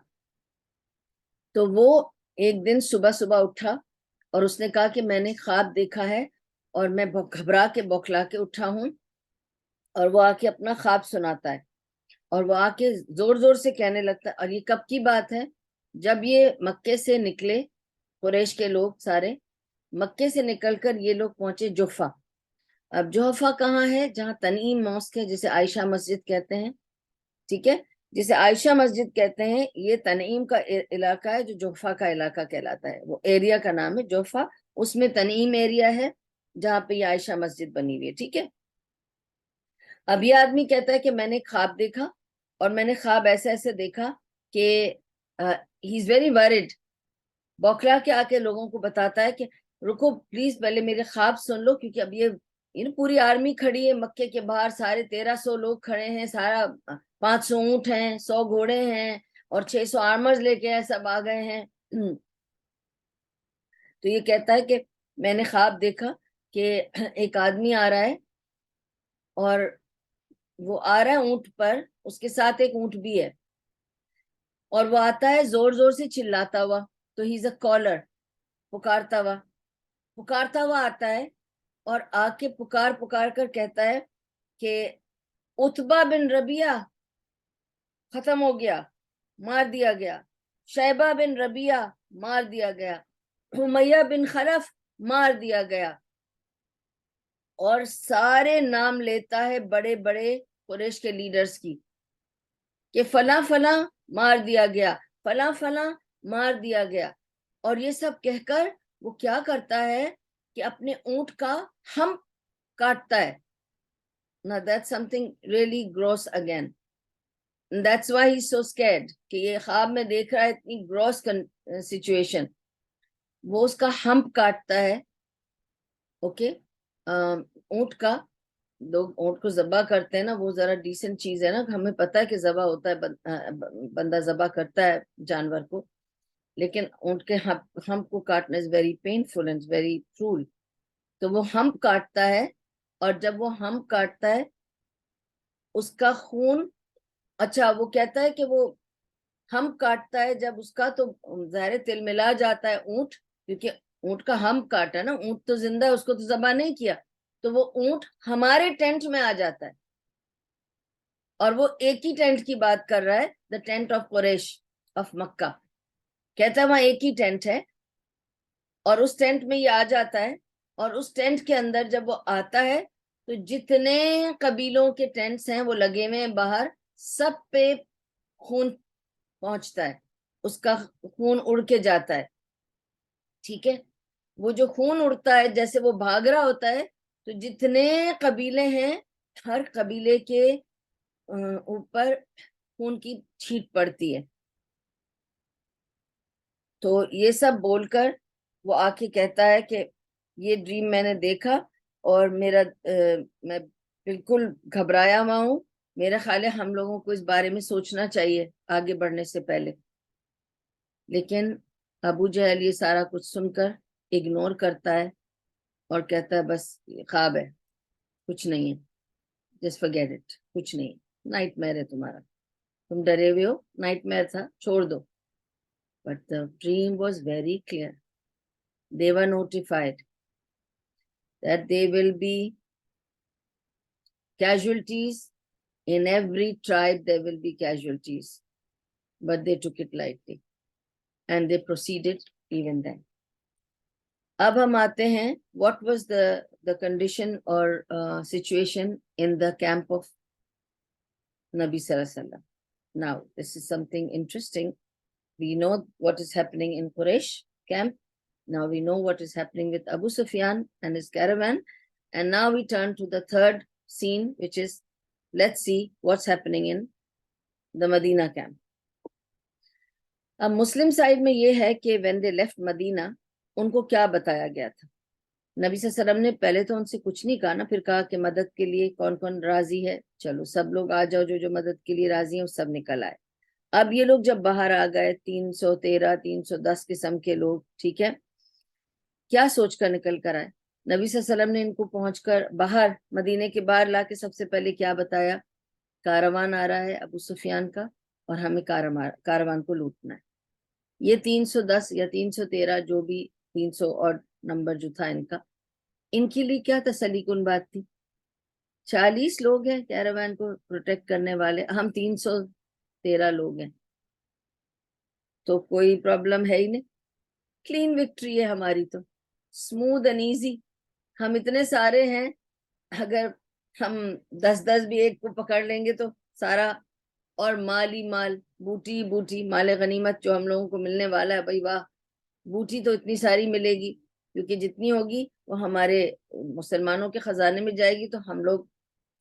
Speaker 1: تو وہ ایک دن صبح اٹھا اور اس نے کہا کہ میں نے خواب دیکھا ہے اور میں گھبرا کے بوکھلا کے اٹھا ہوں. اور وہ آ کے اپنا خواب سناتا ہے اور وہ آ کے زور زور سے کہنے لگتا ہے. اور یہ کب کی بات ہے؟ جب یہ مکے سے نکلے، قریش کے لوگ سارے مکے سے نکل کر یہ لوگ پہنچے جوفا. اب جوفا کہاں ہے؟ جہاں تنعیم ماسک ہے، جسے عائشہ مسجد کہتے ہیں، ٹھیک ہے، جسے عائشہ مسجد کہتے ہیں. یہ تنعیم کا علاقہ ہے جو جوفا کا علاقہ کہلاتا ہے. وہ ایریا کا نام ہے جوفا، اس میں تنعیم ایریا ہے جہاں پہ یہ عائشہ مسجد بنی ہوئی ہے، ٹھیک ہے. اب یہ آدمی کہتا ہے کہ میں نے خواب دیکھا اور میں نے خواب ایسے دیکھا کہ ہی از ویری ورڈ. بوکھلا کے آ کے لوگوں کو بتاتا ہے کہ رکو پلیز پہلے میرے خواب سن لو، کیونکہ اب یہ پوری آرمی کھڑی ہے مکے کے باہر، سارے 1300 لوگ کھڑے ہیں، سارا 500 اونٹ ہیں، 100 گھوڑے ہیں اور 600 آرمرز لے کے سب آ گئے ہیں. تو یہ کہتا ہے کہ میں نے خواب دیکھا کہ ایک آدمی آ رہا ہے اور وہ آ رہا ہے اونٹ پر، اس کے ساتھ ایک اونٹ بھی ہے، اور وہ آتا ہے زور زور سے چلاتا ہوا. تو ہی از اے کالر، پکارتا ہوا آتا ہے اور آ کے پکار کر کہتا ہے کہ عتبہ بن ربیعہ ختم ہو گیا، مار دیا گیا، شیبہ بن ربیعہ مار دیا گیا، امیہ بن خلف مار دیا گیا. اور سارے نام لیتا ہے بڑے بڑے قریش کے لیڈرز کی کہ فلاں فلاں مار دیا گیا، فلاں فلاں مار دیا گیا. اور یہ سب کہہ کر وہ کیا کرتا ہے کہ اپنے اونٹ کا ہم کاٹتا ہے. Now that's something really gross again. That's why he's so scared کہ یہ خواب میں دیکھ رہا ہے اتنی gross situation. وہ اس کا ہمپ کاٹتا ہے، اوکے، اونٹ کا. لوگ اونٹ کو ذبح کرتے ہیں نا، وہ ذرا ڈیسنٹ چیز ہے نا، ہمیں پتہ ہے کہ ذبح ہوتا ہے، بندہ ذبح کرتا ہے جانور کو، لیکن اونٹ کے ہمپ کو کاٹنا is very painful and very cruel. تو وہ ہمپ کاٹتا ہے، اور جب وہ ہمپ کاٹتا ہے اس کا خون، اچھا وہ کہتا ہے کہ وہ ہمپ کاٹتا ہے جب اس کا، تو ظاہر تل ملا جاتا ہے اونٹ، کیونکہ اونٹ کا ہمپ کاٹا نا، اونٹ تو زندہ ہے، اس کو تو ذبح نہیں کیا. تو وہ اونٹ ہمارے ٹینٹ میں آ جاتا ہے, اور وہ ایک ہی ٹینٹ کی بات کر رہا ہے, دا ٹینٹ آف قریش آف مکہ. کہتا ہے وہاں ایک ہی ٹینٹ ہے, اور اس ٹینٹ میں یہ آ جاتا ہے, اور اس ٹینٹ کے اندر جب وہ آتا ہے تو جتنے قبیلوں کے ٹینٹس ہیں وہ لگے ہوئے ہیں باہر, سب پہ خون پہنچتا ہے, اس کا خون اڑ کے جاتا ہے. ٹھیک ہے, وہ جو خون اڑتا ہے جیسے وہ بھاگ رہا ہوتا ہے, تو جتنے قبیلے ہیں ہر قبیلے کے اوپر خون کی چھینٹ پڑتی ہے. تو یہ سب بول کر وہ آ کے کہتا ہے کہ یہ ڈریم میں نے دیکھا, اور میں بالکل گھبرایا ہوا ہوں. میرا خیال ہے ہم لوگوں کو اس بارے میں سوچنا چاہیے آگے بڑھنے سے پہلے. لیکن ابو جہل یہ سارا کچھ سن کر اگنور کرتا ہے اور کہتا ہے بس خواب ہے, کچھ نہیں ہے, جسٹ فارگیٹ اٹ, کچھ نہیں, نائٹ میئر ہے تمہارا, تم ڈرے ہوئے ہو, نائٹ میئر تھا, چھوڑ دو. But the dream was very clear. They were notified that there will be casualties. In every tribe there will be casualties. But they took it lightly. And they proceeded even then. اب ہم آتے ہیں, what was the condition or situation in the camp of Nabi Sallallahu Alaihi Wasallam. Now, this is something interesting. We know what is happening in Quraysh camp. Now we know what is happening with Abu Sufyan and his caravan. And now we turn to the third scene, which is, let's see what's happening in the Medina camp. اب مسلم side میں یہ ہے کہ when they left Medina, ان کو کیا بتایا گیا تھا. نبی صلی اللہ علیہ وسلم نے پہلے تو ان سے کچھ نہیں کہا نا, پھر کہا کہ مدد کے لیے کون کون راضی ہے, چلو سب لوگ آ جاؤ, جو مدد کے لیے راضی ہیں وہ سب نکل آئے. اب یہ لوگ جب باہر آ گئے, 313 310 قسم کے لوگ, ٹھیک ہے, کیا سوچ کر نکل کر آئے. نبی صلی اللہ علیہ وسلم نے ان کو پہنچ کر باہر, مدینے کے باہر لا کے سب سے پہلے کیا بتایا, کاروان آ رہا ہے ابو سفیان کا, اور ہمیں کاروان کو لوٹنا ہے. یہ 310 یا 313 جو بھی 300 اور نمبر جو تھا ان کا, ان کے لیے کیا تسلی کن بات تھی. 40 لوگ ہیں کیراوان کو پروٹیکٹ کرنے والے, ہم 313 لوگ ہیں, تو کوئی پرابلم ہے ہی نہیں, کلین وکٹری ہے ہماری, تو اسموتھ اینڈ ایزی. ہم اتنے سارے ہیں, اگر ہم 10 بھی ایک کو پکڑ لیں گے تو سارا, اور مال ہی مال, بوٹی بوٹی, مال غنیمت جو ہم لوگوں کو ملنے والا ہے, بھائی واہ, بوٹی تو اتنی ساری ملے گی, کیونکہ جتنی ہوگی وہ ہمارے مسلمانوں کے خزانے میں جائے گی, تو ہم لوگ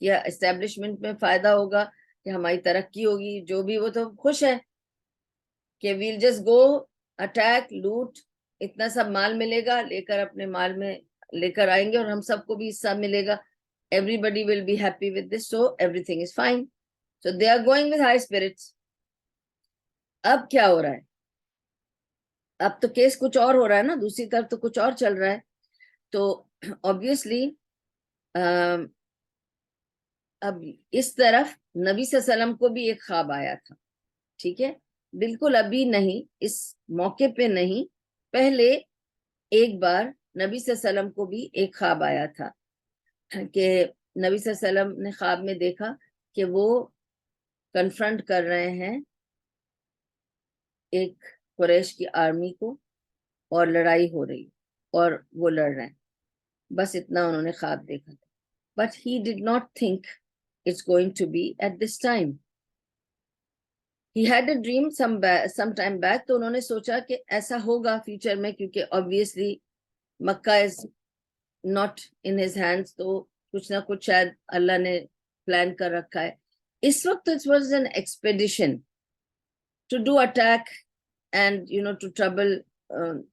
Speaker 1: یا اسٹیبلشمنٹ میں فائدہ ہوگا, کہ ہماری ترقی ہوگی, جو بھی, وہ تو خوش ہے کہ ویل جسٹ گو اٹیک لوٹ, اتنا سب مال ملے گا, لے کر اپنے مال میں لے کر آئیں گے, اور ہم سب کو بھی حصہ ملے گا. Everybody will be happy with this, so everything is fine. So they are going with high spirits. اب کیا ہو رہا ہے, اب تو کیس کچھ اور ہو رہا ہے نا, دوسری طرف تو کچھ اور چل رہا ہے. تو obviously اب اس طرف نبی صلی اللہ علیہ وسلم کو بھی ایک خواب آیا تھا, ٹھیک ہے, بالکل ابھی نہیں, اس موقع پہ نہیں, پہلے ایک بار نبی صلی اللہ علیہ وسلم کو بھی ایک خواب آیا تھا, کہ نبی صلی اللہ علیہ وسلم نے خواب میں دیکھا کہ وہ کنفرنٹ کر رہے ہیں ایک قریش کی آرمی کو, اور لڑائی ہو رہی, اور وہ لڑ رہے ہیں, بس اتنا انہوں نے خواب دیکھا تھا. But he did not think it's going to be at this time. He had a dream some time back, تو انہوں نے سوچا کہ ایسا ہوگا فیوچر میں, کیونکہ obviously Mecca is not in his hands, تو کچھ نہ کچھ شاید اللہ نے پلان کر رکھا ہے. اس وقت it was an expedition to do attack and to trouble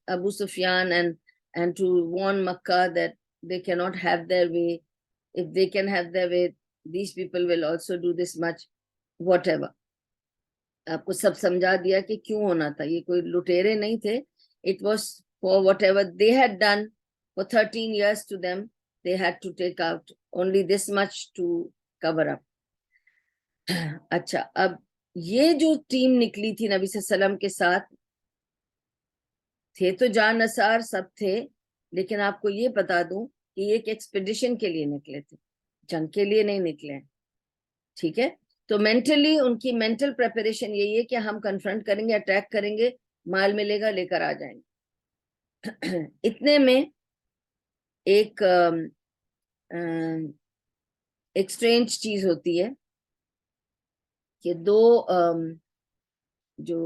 Speaker 1: Abu Sufyan and to warn Makkah that they cannot have their way. If they can have their way, these people will also do this much, whatever. آپ کو سب سمجھا دیا کہ کیوں ہونا تھا, یہ کوئی لٹیرے نہیں تھے. It was for whatever they had done for 13 years to them, they had to take out only this much to cover up. اچھا, اب یہ جو ٹیم نکلی تھی نبی صلی اللہ علیہ وسلم کے ساتھ, تھے تو جان نثار سب تھے, لیکن آپ کو یہ بتا دوں کہ یہ ایک ایکسپیڈیشن کے لیے نکلے تھے, جنگ کے لیے نہیں نکلے ہیں, ٹھیک ہے. تو مینٹلی ان کی مینٹل پریپریشن یہی ہے کہ ہم کنفرنٹ کریں گے, اٹیک کریں گے, مال ملے گا, لے کر آ جائیں گے. اتنے میں ایک اسٹرینج چیز ہوتی ہے کہ دو جو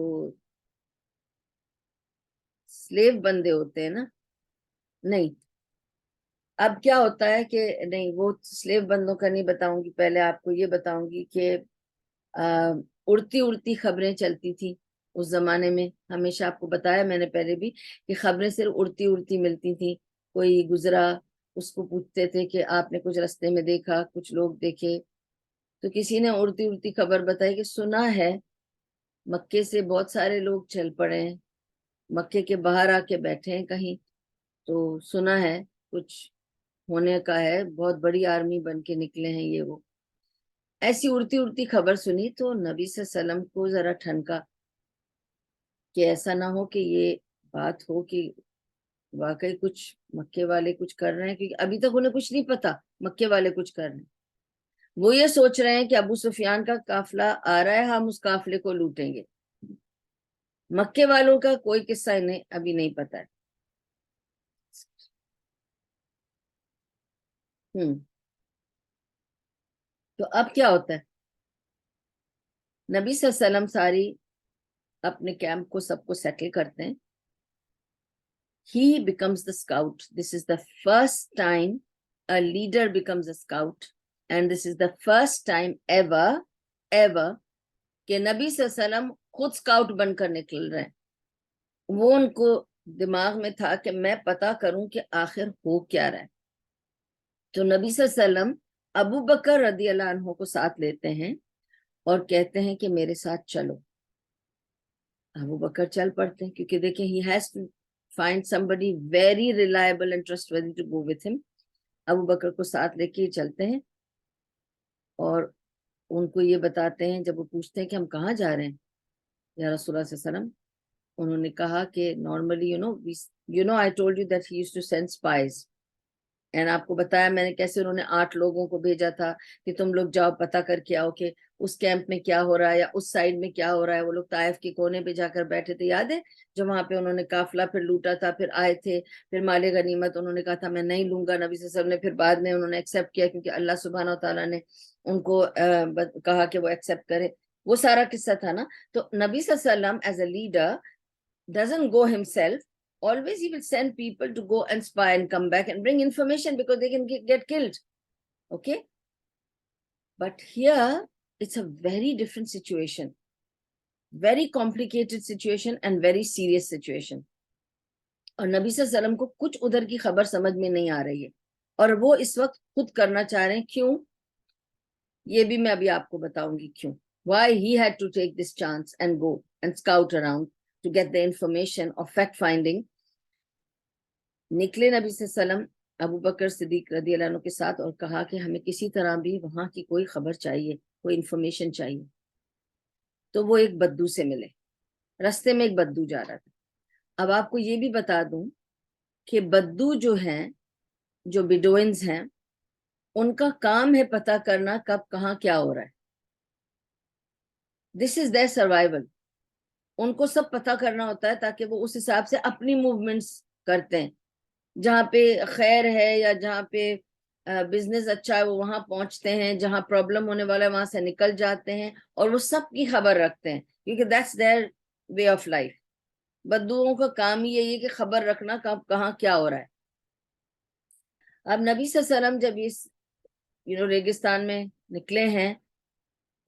Speaker 1: سلیو بندے ہوتے ہیں نا, نہیں اب کیا ہوتا ہے کہ نہیں وہ سلیو بندوں کا نہیں بتاؤں گی, پہلے آپ کو یہ بتاؤں گی کہ اڑتی اڑتی خبریں چلتی تھی اس زمانے میں. ہمیشہ آپ کو بتایا میں نے پہلے بھی کہ خبریں صرف اڑتی اڑتی ملتی تھی. کوئی گزرا, اس کو پوچھتے تھے کہ آپ نے کچھ رستے میں دیکھا, کچھ لوگ دیکھے, تو کسی نے اڑتی اڑتی خبر بتائی کہ سنا ہے مکے سے بہت سارے لوگ چل پڑے ہیں, مکے کے باہر آ کے بیٹھے ہیں کہیں, تو سنا ہے کچھ ہونے کا ہے, بہت بڑی آرمی بن کے نکلے ہیں یہ وہ. ایسی اڑتی اڑتی خبر سنی تو نبی صلی اللہ علیہ وسلم کو ذرا ٹھنکا کہ ایسا نہ ہو کہ یہ بات ہو کہ واقعی کچھ مکے والے کچھ کر رہے ہیں, کیونکہ ابھی تک انہیں کچھ نہیں پتا مکے والے کچھ کر رہے ہیں. وہ یہ سوچ رہے ہیں کہ ابو سفیان کا قافلہ آ رہا ہے, ہم اس قافلے کو لوٹیں گے. مکے والوں کا کوئی قصہ انہیں ابھی نہیں پتا ہے. تو اب کیا ہوتا ہے, نبی صلی اللہ علیہ وسلم ساری اپنے کیمپ کو سب کو سیٹل کرتے ہیں. He becomes the scout. This is the first time a leader becomes a scout, and this is the first time ever کہ نبی صلی اللہ علیہ وسلم خود سکاؤٹ بن کر نکل رہے ہیں. وہ ان کو دماغ میں تھا کہ میں پتا کروں کہ آخر ہو کیا رہا ہے. تو نبی صلی اللہ علیہ وسلم ابو بکر رضی اللہ عنہ کو ساتھ لیتے ہیں اور کہتے ہیں کہ میرے ساتھ چلو. ابو بکر چل پڑتے ہیں کیونکہ دیکھیں he has to find somebody very reliable and trustworthy to go with him. ابو بکر کو ساتھ لے کے چلتے ہیں اور ان کو یہ بتاتے ہیں. جب وہ پوچھتے ہیں کہ ہم کہاں جا رہے ہیں یا رسول اللہ صلی اللہ علیہ وسلم, انہوں نے کہا کہ normally I told you that he used to send spies. And آپ کو بتایا میں نے کیسے انہوں نے 8 لوگوں کو بھیجا تھا کہ تم لوگ جاؤ پتا کر کے آؤ کہ اس کیمپ میں کیا ہو رہا ہے یا اس سائڈ میں کیا ہو رہا ہے. وہ لوگ طائف کے کونے پہ جا کر بیٹھے تھے, یاد ہے, جو وہاں پہ انہوں نے قافلہ پھر لوٹا تھا, پھر آئے تھے, پھر مال غنیمت انہوں نے کہا تھا میں نہیں لوں گا. نبی صلی اللہ علیہ وسلم نے پھر بعد میں انہوں نے ایکسیپٹ کیا کیونکہ اللہ سبحانہ و تعالیٰ نے ان کو کہا کہ وہ ایکسیپٹ کرے. وہ سارا قصہ تھا نا. تو نبی صلی اللہ علیہ وسلم as a leader doesn't go himself. Always he will send people to go and spy and come back and bring information because they can get killed. Okay? But here, it's a very different situation. Very complicated situation and very serious situation. اور نبی صلی اللہ علیہ وسلم کو کچھ ادھر کی خبر سمجھ میں نہیں آ رہی ہے اور وہ اس وقت خود کرنا چاہ رہے ہیں. کیوں؟ یہ بھی میں ابھی آپ کو بتاؤں گی کیوں. Why he had to take this chance and go and scout around to get the information of fact finding. نکلے نبی صلی اللہ علیہ وسلم ابو بکر صدیق رضی اللہ عنہ کے ساتھ اور کہا کہ ہمیں کسی طرح بھی وہاں کی کوئی خبر چاہیے, کوئی انفارمیشن چاہیے. تو وہ ایک بدو سے ملے, رستے میں ایک بدو جا رہا تھا. اب آپ کو یہ بھی بتا دوں کہ بدو جو ہیں, جو بیڈوئنز ہیں, ان کا کام ہے پتا کرنا کب کہاں کیا ہو رہا ہے. دس از their survival. ان کو سب پتا کرنا ہوتا ہے تاکہ وہ اس حساب سے اپنی موومنٹس کرتے ہیں. جہاں پہ خیر ہے یا جہاں پہ بزنس اچھا ہے وہ وہاں پہنچتے ہیں, جہاں پرابلم ہونے والا ہے وہاں سے نکل جاتے ہیں اور وہ سب کی خبر رکھتے ہیں کیونکہ that's their way of life. بدوؤں کا کام ہی یہی ہے کہ خبر رکھنا کب کہاں کیا ہو رہا ہے. اب نبی صلی اللہ علیہ وسلم جب اس ریگستان میں نکلے ہیں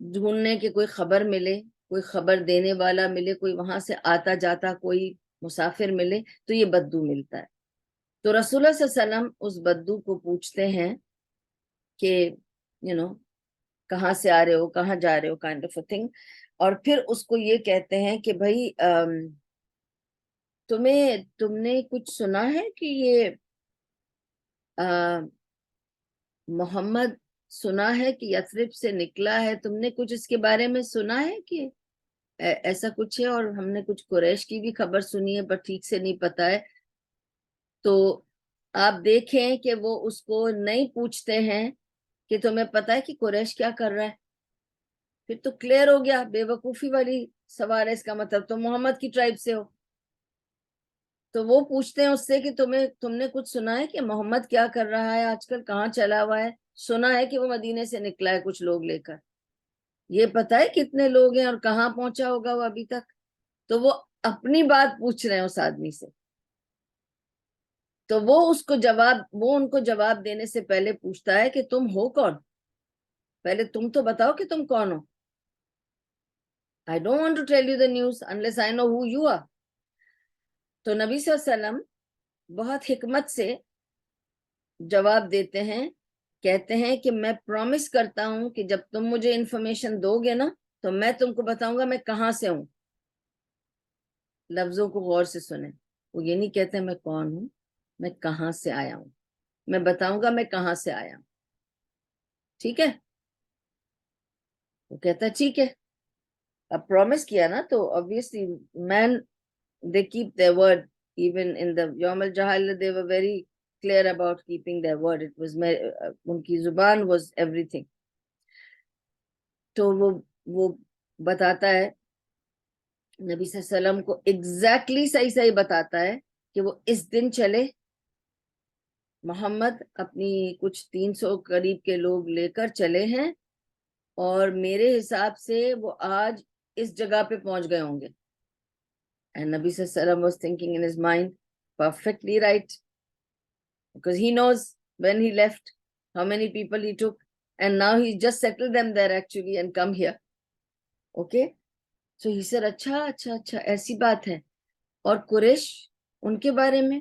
Speaker 1: ڈھونڈنے کے کوئی خبر ملے, کوئی خبر دینے والا ملے, کوئی وہاں سے آتا جاتا کوئی مسافر ملے, تو یہ بدو ملتا ہے. تو رسول اللہ صلی اللہ علیہ وسلم اس بدو کو پوچھتے ہیں کہ کہاں سے آ رہے ہو, کہاں جا رہے ہو, کائنڈ آف اے تھنگ. اور پھر اس کو یہ کہتے ہیں کہ بھائی تم نے کچھ سنا ہے کہ یہ محمد سنا ہے کہ یثرب سے نکلا ہے, تم نے کچھ اس کے بارے میں سنا ہے کہ ایسا کچھ ہے, اور ہم نے کچھ قریش کی بھی خبر سنی ہے پر ٹھیک سے نہیں پتا ہے. تو آپ دیکھیں کہ وہ اس کو نہیں پوچھتے ہیں کہ تمہیں پتا ہے کہ قریش کیا کر رہا ہے. پھر تو کلیئر ہو گیا, بے وقوفی والی سوال ہے, اس کا مطلب تم محمد کی ٹرائب سے ہو. تو وہ پوچھتے ہیں اس سے کہ تم نے کچھ سنا ہے کہ محمد کیا کر رہا ہے آج کل, کہاں چلا ہوا ہے؟ سنا ہے کہ وہ مدینے سے نکلا ہے کچھ لوگ لے کر, یہ پتا ہے کتنے لوگ ہیں اور کہاں پہنچا ہوگا وہ ابھی تک؟ تو وہ اپنی بات پوچھ رہے ہیں اس آدمی سے. تو وہ ان کو جواب دینے سے پہلے پوچھتا ہے کہ تم ہو کون, پہلے تم تو بتاؤ کہ تم کون ہو. I don't want to tell you the news unless I know who you are. تو نبی صلی اللہ علیہ وسلم بہت حکمت سے جواب دیتے ہیں, کہتے ہیں کہ میں پرومس کرتا ہوں کہ جب تم مجھے انفارمیشن دو گے نا تو میں تم کو بتاؤں گا میں کہاں سے ہوں. لفظوں کو غور سے سنیں, وہ یہ نہیں کہتے میں کون ہوں, میں کہاں سے آیا ہوں, میں بتاؤں گا میں کہاں سے آیا ہوں. ٹھیک ہے, وہ کہتا ہے ٹھیک ہے. اب پرومس کیا نا تو obviously man they keep their word. Even in the Yawm al-Jahal they were very clear about keeping their word. It was ان کی زبان was everything. تو وہ بتاتا ہے نبی صلی اللہ علیہ وسلم کو exactly صحیح بتاتا ہے کہ وہ اس دن چلے, محمد اپنی کچھ 300 قریب کے لوگ لے کر چلے ہیں, اور میرے حساب سے وہ آج اس جگہ پہ پہنچ گئے ہوں گے. And Nabi sallallahu alaihi wasallam was thinking in his mind, perfectly right, because he knows when he left, how many people he took, and now he just settled them there actually and come here. Okay, so he said, اچھا ایسی بات ہے. اور قریش ان کے بارے میں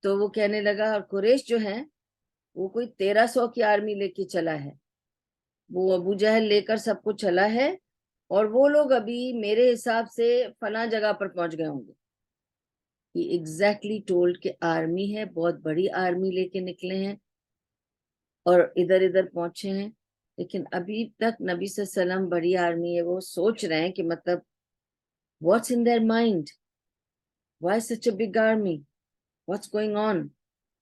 Speaker 1: تو وہ کہنے لگا, اور قریش جو ہے وہ کوئی 1300 کی آرمی لے کے چلا ہے, وہ ابو جہل لے کر سب کو چلا ہے, اور وہ لوگ ابھی میرے حساب سے فلاں جگہ پر پہنچ گئے ہوں گے. He exactly told کہ آرمی ہے, بہت بڑی آرمی لے کے نکلے ہیں اور ادھر ادھر پہنچے ہیں. لیکن ابھی تک نبی صلی اللہ علیہ وسلم بڑی آرمی ہے, وہ سوچ رہے ہیں کہ مطلب what's in their mind, why such a big army, what's going on.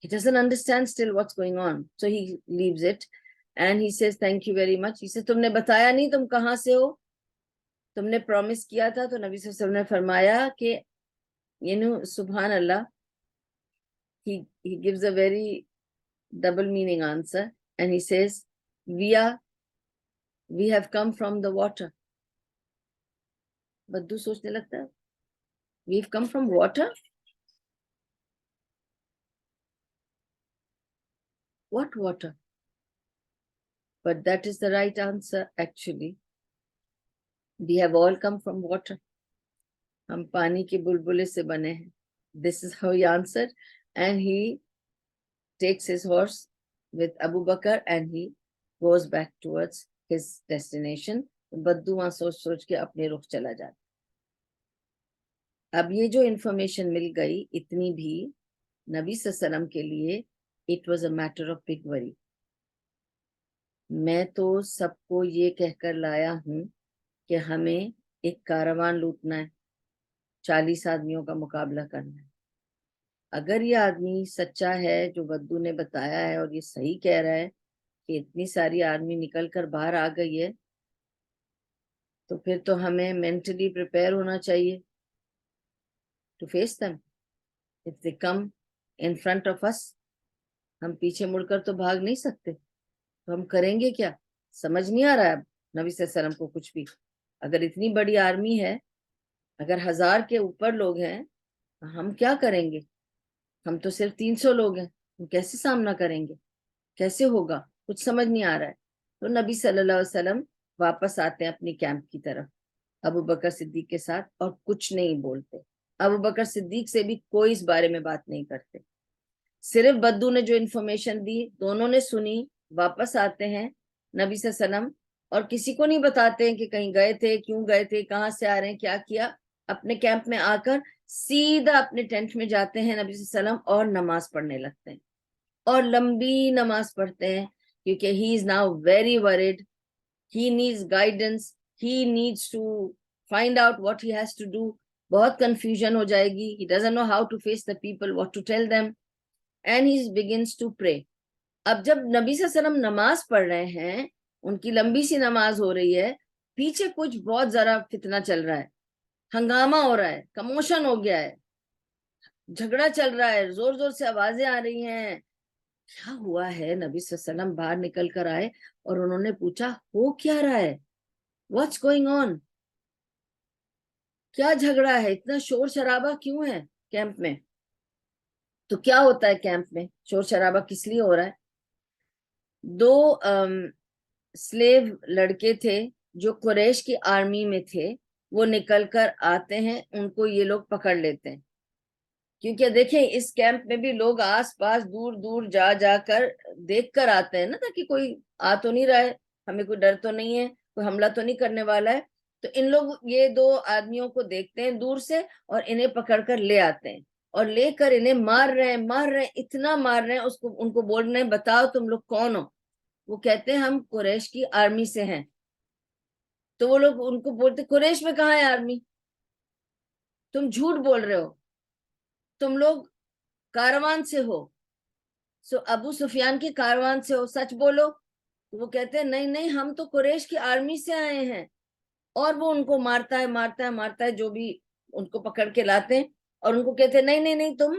Speaker 1: He doesn't understand still what's going on, so he leaves it and he says thank you very much. He says تم نے بتایا نہیں تم کہاں سے ہو, تم نے promise کیا تھا. تو نبی صلی اللہ علیہ وسلم نے فرمایا کہ سبحان اللہ, he gives a very double meaning answer and he says we have come from the water. بدو سوچنے لگتا ہے we've come from water. What water? But that is the right answer actually. We have all come from water. ہم پانی کے بلبلے سے بنے ہیں. This is how he answered, and he takes his horse with Abu Bakr and he goes back towards his destination. بدو وہاں سوچ کے اپنے رخ چلا جاتا. اب یہ جو انفارمیشن مل گئی اتنی بھی نبی صلی اللہ علیہ وسلم کے لیے it was a matter of big worry. میں تو سب کو یہ کہہ کر لایا ہوں کہ ہمیں ایک کاروان لوٹنا ہے, 40 آدمیوں کا مقابلہ کرنا ہے. اگر یہ آدمی سچا ہے جو بدو نے بتایا ہے اور یہ صحیح کہہ رہا ہے کہ اتنی ساری آرمی نکل کر باہر آ گئی ہے, تو پھر تو ہمیں مینٹلی پریپیئر ہونا چاہیے to face them. If they come in front of us, ہم پیچھے مڑ کر تو بھاگ نہیں سکتے, تو ہم کریں گے کیا؟ سمجھ نہیں آ رہا ہے اب نبی صلی اللہ علیہ وسلم کو کچھ بھی. اگر اتنی بڑی آرمی ہے, اگر 1000 کے اوپر لوگ ہیں, ہم کیا کریں گے؟ ہم تو صرف 300 لوگ ہیں, ہم کیسے سامنا کریں گے, کیسے ہوگا؟ کچھ سمجھ نہیں آ رہا ہے. تو نبی صلی اللہ علیہ وسلم واپس آتے ہیں اپنی کیمپ کی طرف ابو بکر صدیق کے ساتھ, اور کچھ نہیں بولتے. ابو بکر صدیق سے بھی کوئی اس بارے میں بات نہیں کرتے. صرف بدو نے جو انفارمیشن دی دونوں نے سنی, واپس آتے ہیں نبی صلی اللہ علیہ وسلم, اور کسی کو نہیں بتاتے ہیں کہ کہیں گئے تھے, کیوں گئے تھے, کہاں سے آ رہے ہیں, کیا کیا. اپنے کیمپ میں آ کر سیدھا اپنے ٹینٹ میں جاتے ہیں نبی صلی اللہ علیہ وسلم اور نماز پڑھنے لگتے ہیں, اور لمبی نماز پڑھتے ہیں, کیونکہ he is now very worried, he needs guidance, he needs to find out what he has to do. بہت کنفیوژن ہو جائے گی, he doesn't know how to face the people, what to tell them. and he begins to pray. اب جب نبی صلی اللہ علیہ وسلم نماز پڑھ رہے ہیں, ان کی لمبی سی نماز ہو رہی ہے, پیچھے کچھ بہت ذرا فتنہ چل رہا ہے, ہنگامہ ہو رہا ہے, کموشن ہو گیا ہے, جھگڑا چل رہا ہے, زور زور سے آوازیں آ رہی ہیں. کیا ہوا ہے؟ نبی صلی اللہ علیہ وسلم باہر نکل کر آئے اور انہوں نے پوچھا ہو کیا رہا ہے, واٹس گوئنگ آن, کیا جھگڑا ہے, اتنا شور شرابہ کیوں ہے کیمپ میں؟ تو کیا ہوتا ہے کیمپ میں, شور شرابہ کس لیے ہو رہا ہے؟ دو سلیو لڑکے تھے جو قریش کی آرمی میں تھے, وہ نکل کر آتے ہیں, ان کو یہ لوگ پکڑ لیتے ہیں. کیونکہ دیکھیں اس کیمپ میں بھی لوگ آس پاس دور دور جا جا کر دیکھ کر آتے ہیں نا, تاکہ کوئی آ تو نہیں رہا ہے, ہمیں کوئی ڈر تو نہیں ہے, کوئی حملہ تو نہیں کرنے والا ہے. تو ان لوگ یہ دو آدمیوں کو دیکھتے ہیں دور سے اور انہیں پکڑ کر لے آتے ہیں, اور لے کر انہیں مار رہے ہیں, اتنا مار رہے ہیں, ان کو بول رہے ہیں بتاؤ تم لوگ کون ہو. وہ کہتے ہیں ہم قریش کی آرمی سے ہیں. تو وہ لوگ ان کو بولتے قریش میں کہاں ہے آرمی, تم جھوٹ بول رہے ہو, تم لوگ کاروان سے ہو, ابو سفیان کے کاروان سے ہو, سچ بولو. وہ کہتے ہیں نہیں نہیں, ہم تو قریش کی آرمی سے آئے ہیں. اور وہ ان کو مارتا ہے جو بھی ان کو پکڑ کے لاتے ہیں, اور ان کو کہتے ہیں نہیں نہیں نہیں, تم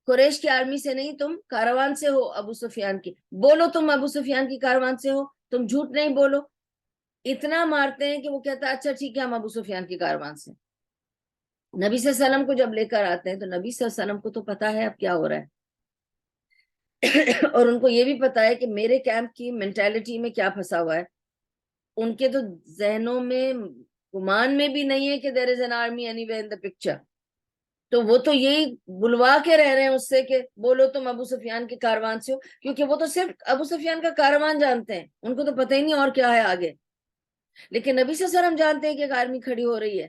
Speaker 1: قریش کی آرمی سے نہیں, تم کاروان سے ہو ابو سفیان کی, بولو تم ابو سفیان کی کاروان سے ہو, تم جھوٹ نہیں بولو. اتنا مارتے ہیں کہ وہ کہتا ہے اچھا ٹھیک ہے ہم ابو سفیان کی کاروان سے. نبی صلی اللہ علیہ وسلم کو جب لے کر آتے ہیں تو نبی صلی اللہ علیہ وسلم کو تو پتا ہے اب کیا ہو رہا ہے, اور ان کو یہ بھی پتا ہے کہ میرے کیمپ کی مینٹالٹی میں کیا پھنسا ہوا ہے. ان کے تو ذہنوں میں گمان میں بھی نہیں ہے کہ there is an army anywhere in the picture. تو وہ تو یہی بلوا کے رہ رہے ہیں اس سے کہ بولو تم ابو سفیان کے کاروان سے ہو, کیونکہ وہ تو صرف ابو سفیان کا کاروان جانتے ہیں, ان کو تو پتہ ہی نہیں اور کیا ہے آگے. لیکن نبی صلی اللہ علیہ وسلم جانتے ہیں کہ ایک آرمی کھڑی ہو رہی ہے.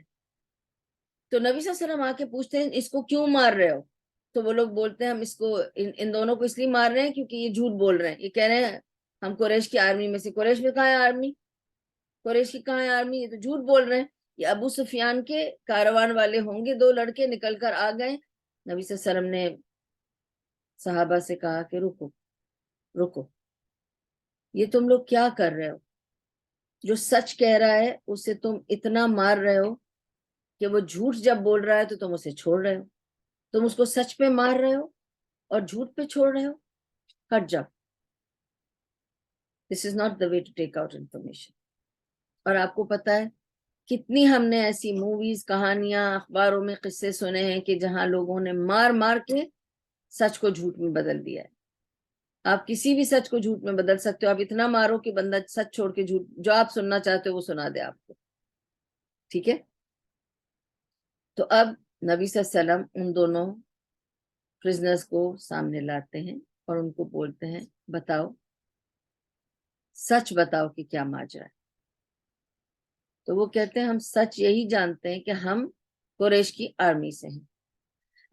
Speaker 1: تو نبی صلی اللہ علیہ وسلم آ کے پوچھتے ہیں اس کو کیوں مار رہے ہو؟ تو وہ لوگ بولتے ہیں ہم اس کو ان دونوں کو اس لیے مار رہے ہیں کیونکہ یہ جھوٹ بول رہے ہیں, یہ کہہ رہے ہیں ہم قریش کی آرمی میں سے. قریش میں کہاں ہے آرمی, قریش کی کہاں ہے آرمی, یہ تو جھوٹ بول رہے ہیں. یہ ابو سفیان کے کاروان والے ہوں گے. دو لڑکے نکل کر آ گئے. نبی صلی اللہ علیہ وسلم نے صحابہ سے کہا کہ رکو رکو, یہ تم لوگ کیا کر رہے ہو؟ جو سچ کہہ رہا ہے اسے تم اتنا مار رہے ہو کہ وہ جھوٹ جب بول رہا ہے تو تم اسے چھوڑ رہے ہو. تم اس کو سچ پہ مار رہے ہو اور جھوٹ پہ چھوڑ رہے ہو. ہٹ جاؤ, this is not the way to take out information. اور آپ کو پتا ہے کتنی ہم نے ایسی موویز, کہانیاں, اخباروں میں قصے سنے ہیں کہ جہاں لوگوں نے مار مار کے سچ کو جھوٹ میں بدل دیا ہے. آپ کسی بھی سچ کو جھوٹ میں بدل سکتے ہو. آپ اتنا مارو کہ بندہ سچ چھوڑ کے جھوٹ جو آپ سننا چاہتے ہو وہ سنا دے آپ کو. ٹھیک ہے, تو اب نبی صلی اللہ علیہ وسلم ان دونوں پرزنرز کو سامنے لاتے ہیں اور ان کو بولتے ہیں بتاؤ, سچ بتاؤ کہ کیا ماجرا ہے. تو وہ کہتے ہیں ہم سچ یہی جانتے ہیں کہ ہم قریش کی آرمی سے ہیں.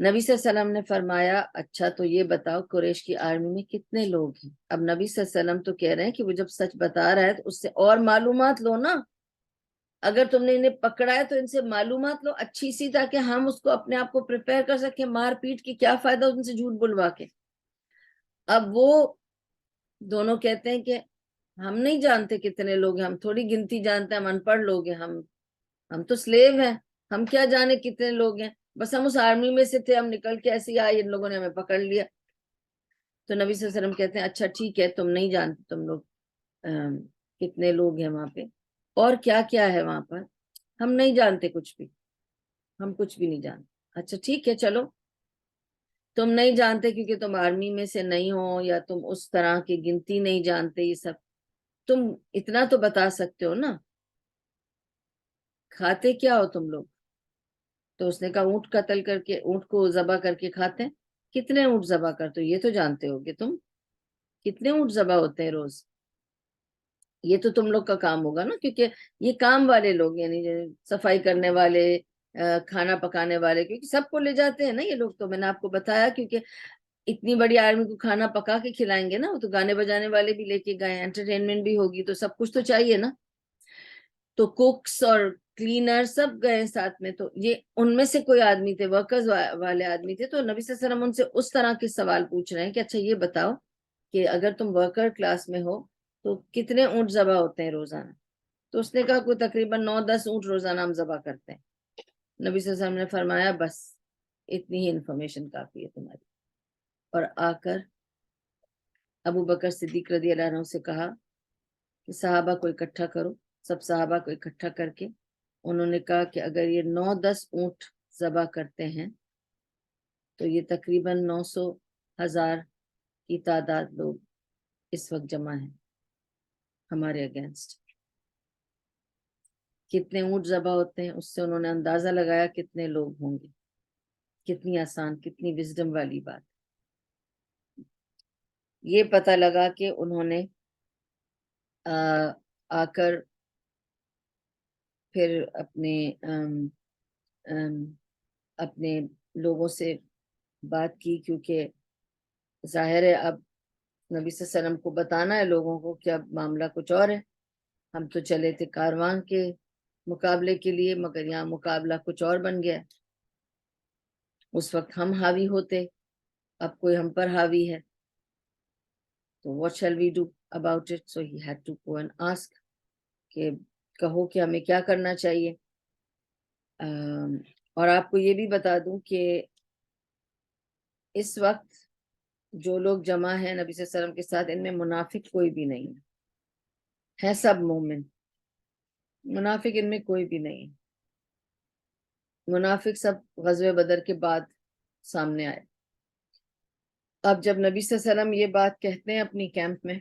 Speaker 1: نبی صلی اللہ علیہ وسلم نے فرمایا اچھا تو یہ بتاؤ قریش کی آرمی میں کتنے لوگ ہیں. اب نبی صلی اللہ علیہ وسلم تو کہہ رہے ہیں کہ وہ جب سچ بتا رہا ہے تو اس سے اور معلومات لو نا. اگر تم نے انہیں پکڑا ہے تو ان سے معلومات لو اچھی سی, تاکہ ہم اس کو اپنے آپ کو پریپئر کر سکیں. مار پیٹ کی کیا فائدہ ان سے جھوٹ بلوا کے. اب وہ دونوں کہتے ہیں کہ ہم نہیں جانتے کتنے لوگ ہیں, ہم تھوڑی گنتی جانتے ہیں, ہم ان پڑھ لوگ ہیں, ہم تو سلیو ہیں, ہم کیا جانے کتنے لوگ ہیں, بس ہم اس آرمی میں سے تھے, ہم نکل کے ایسے ہی آئے, ان لوگوں نے ہمیں پکڑ لیا. تو نبی صلی اللہ علیہ وسلم کہتے ہیں اچھا ٹھیک ہے, تم نہیں جانتے تم لوگ کتنے لوگ ہیں وہاں پہ اور کیا کیا ہے وہاں پر, ہم نہیں جانتے کچھ بھی, ہم کچھ بھی نہیں جانتے. اچھا ٹھیک ہے چلو, تم نہیں جانتے کیونکہ تم آرمی میں سے نہیں ہو یا تم اس طرح کی گنتی نہیں جانتے, یہ سب تم اتنا تو بتا سکتے ہو نا, کھاتے کیا ہو تم لوگ؟ تو اس نے کہا اونٹ قتل کر کے, اونٹ کو ذبح کر کے کھاتے ہیں. کتنے اونٹ ذبح کرتے ہو؟ یہ تو جانتے ہو کہ تم کتنے اونٹ ذبح ہوتے ہیں روز, یہ تو تم لوگ کا کام ہوگا نا, کیونکہ یہ کام والے لوگ یعنی صفائی کرنے والے, کھانا پکانے والے, کیونکہ سب کو لے جاتے ہیں نا یہ لوگ. تو میں نے آپ کو بتایا کیونکہ اتنی بڑی آرمی کو کھانا پکا کے کھلائیں گے نا, وہ تو گانے بجانے والے بھی لے کے گئے, انٹرٹینمنٹ بھی ہوگی, تو سب کچھ تو چاہیے نا. تو کوکس اور کلینر سب گئے ساتھ میں. تو یہ ان میں سے کوئی آدمی تھے, ورکرز والے آدمی تھے. تو نبی صلی اللہ علیہ وسلم ان سے اس طرح کے سوال پوچھ رہے ہیں کہ اچھا یہ بتاؤ کہ اگر تم ورکر کلاس میں ہو تو کتنے اونٹ ذبح ہوتے ہیں روزانہ؟ تو اس نے کہا کوئی تقریباً 9-10 اونٹ روزانہ ہم ذبح کرتے ہیں. نبی صلی اللہ علیہ وسلم نے فرمایا بس اتنی ہی انفارمیشن کافی ہے تمہاری. اور آ کر ابو بکر صدیق رضی اللہ عنہ سے کہا کہ صحابہ کو اکٹھا کرو. سب صحابہ کو اکٹھا کر کے انہوں نے کہا کہ اگر یہ 9-10 اونٹ ذبح کرتے ہیں تو یہ تقریباً 900,000 کی تعداد لوگ اس وقت جمع ہیں ہمارے اگینسٹ. کتنے اونٹ ذبح ہوتے ہیں اس سے انہوں نے اندازہ لگایا کتنے لوگ ہوں گے. کتنی آسان, کتنی وزڈم والی بات. یہ پتہ لگا کہ انہوں نے آ کر پھر اپنے لوگوں سے بات کی, کیونکہ ظاہر ہے اب نبی صلی اللہ علیہ وسلم کو بتانا ہے لوگوں کو کہ اب معاملہ کچھ اور ہے. ہم تو چلے تھے کاروان کے مقابلے کے لیے, مگر یہاں مقابلہ کچھ اور بن گیا. اس وقت ہم حاوی ہوتے, اب کوئی ہم پر حاوی ہے. تو what shall we do about it? So he had to go and ask کہ کہو کہ ہمیں کیا کرنا چاہیے. اور آپ کو یہ بھی بتا دوں کہ اس وقت جو لوگ جمع ہیں نبی صلی اللہ علیہ وسلم کے ساتھ, ان میں منافق کوئی بھی نہیں ہے سب مومن. منافق ان میں کوئی بھی نہیں. منافق سب غزوہ بدر کے بعد سامنے آئے. اب جب نبی صلی اللہ علیہ وسلم یہ بات کہتے ہیں اپنی کیمپ میں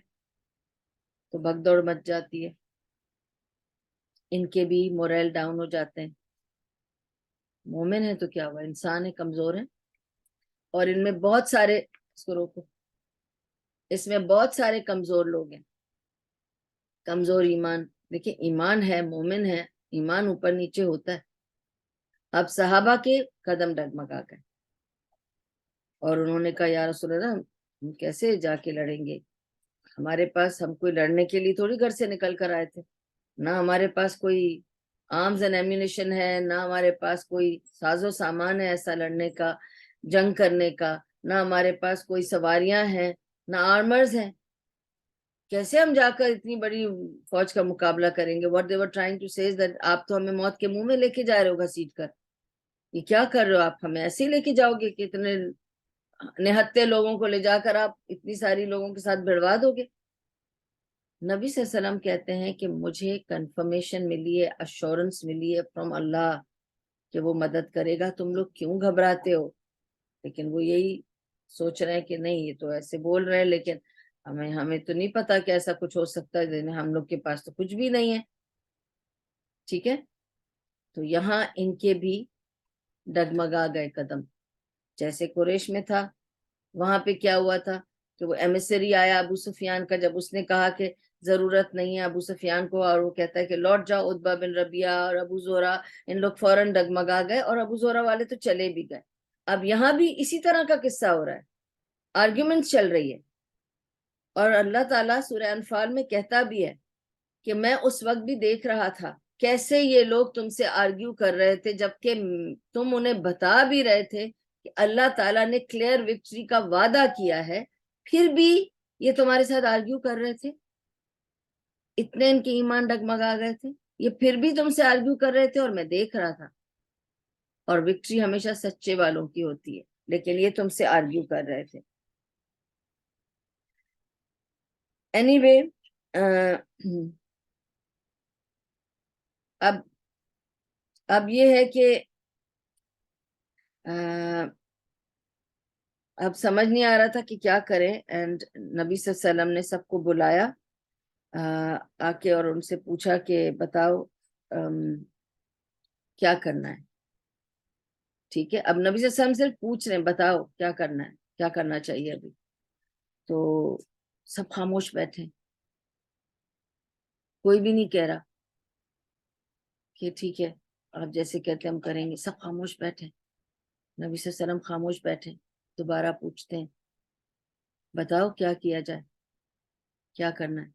Speaker 1: تو بھگ دوڑ مچ جاتی ہے. ان کے بھی موریل ڈاؤن ہو جاتے ہیں. مومن ہے تو کیا ہوا, انسان ہے, کمزور ہے. اور ان میں بہت سارے, اس کو روکو, اس میں بہت سارے کمزور لوگ ہیں. کمزور ایمان. دیکھیں ایمان ہے, مومن ہے, ایمان اوپر نیچے ہوتا ہے. اب صحابہ کے قدم ڈگمگا گئے اور انہوں نے کہا یا رسول اللہ ہم کیسے جا کے لڑیں گے؟ ہمارے پاس, ہم کوئی لڑنے کے لیے تھوڑی گھر سے نکل کر آئے تھے. نہ ہمارے پاس کوئی آرمز اینڈ ایمونیشن ہے, نہ ہمارے پاس کوئی ساز و سامان ہے ایسا لڑنے کا, جنگ کرنے کا. نہ ہمارے پاس کوئی سواریاں ہیں, نہ آرمرز ہیں. کیسے ہم جا کر اتنی بڑی فوج کا مقابلہ کریں گے؟ What they were trying to say is that آپ تو ہمیں موت کے منہ میں لے کے جا رہے ہو گھسیٹ کر. یہ کیا کر رہے ہو آپ؟ ہمیں ایسے ہی لے کے جاؤ گے کہ اتنے نہتے لوگوں کو لے جا کر آپ اتنی ساری لوگوں کے ساتھ بھڑوا دو گے؟ نبی صلی اللہ علیہ وسلم کہتے ہیں کہ مجھے کنفرمیشن ملی ہے, اشورنس ملی ہے فرام اللہ کہ وہ مدد کرے گا. تم لوگ کیوں گھبراتے ہو؟ لیکن وہ یہی سوچ رہے ہیں کہ نہیں یہ تو ایسے بول رہے ہیں, لیکن ہمیں تو نہیں پتا کہ ایسا کچھ ہو سکتا ہے. ہم لوگ کے پاس تو کچھ بھی نہیں ہے. ٹھیک ہے, تو یہاں ان کے بھی ڈگمگا گئے قدم. جیسے قریش میں تھا, وہاں پہ کیا ہوا تھا کہ وہ ایمیسری آیا ابو سفیان کا, جب اس نے کہا کہ ضرورت نہیں ہے ابو سفیان کو, اور وہ کہتا ہے کہ لوٹ جاؤ. عتبہ بن ربیعہ اور ابو زہرہ ان لوگ فوراً ڈگمگا گئے, اور ابو زہرہ والے تو چلے بھی گئے. اب یہاں بھی اسی طرح کا قصہ ہو رہا ہے, آرگیومنٹ چل رہی ہے. اور اللہ تعالیٰ سورہ انفال میں کہتا بھی ہے کہ میں اس وقت بھی دیکھ رہا تھا کیسے یہ لوگ تم سے آرگیو کر رہے تھے, جبکہ تم انہیں بتا بھی رہے تھے کہ اللہ تعالیٰ نے کلیئر وکٹری کا وعدہ کیا ہے, پھر بھی یہ تمہارے ساتھ آرگیو کر رہے تھے. اتنے ان کے ایمان ڈگمگا گئے تھے, یہ پھر بھی تم سے آرگیو کر رہے تھے اور میں دیکھ رہا تھا. اور وکٹری ہمیشہ سچے والوں کی ہوتی ہے, لیکن یہ تم سے آرگیو کر رہے تھے. اینی وے, اب یہ ہے کہ اب سمجھ نہیں آ رہا تھا کہ کیا کریں. اینڈ نبی صلی اللہ علیہ وسلم نے سب کو بلایا آ کے اور ان سے پوچھا کہ بتاؤ کیا کرنا ہے. ٹھیک ہے, اب نبی صلی اللہ علیہ وسلم سے پوچھ رہے ہیں بتاؤ کیا کرنا ہے, کیا کرنا چاہیے ابھی. تو سب خاموش بیٹھے, کوئی بھی نہیں کہہ رہا کہ ٹھیک ہے آپ جیسے کہتے ہم کریں گے. سب خاموش بیٹھے, نبی صلی اللہ علیہ وسلم خاموش بیٹھے. دوبارہ پوچھتے ہیں بتاؤ کیا کیا جائے, کیا کرنا ہے.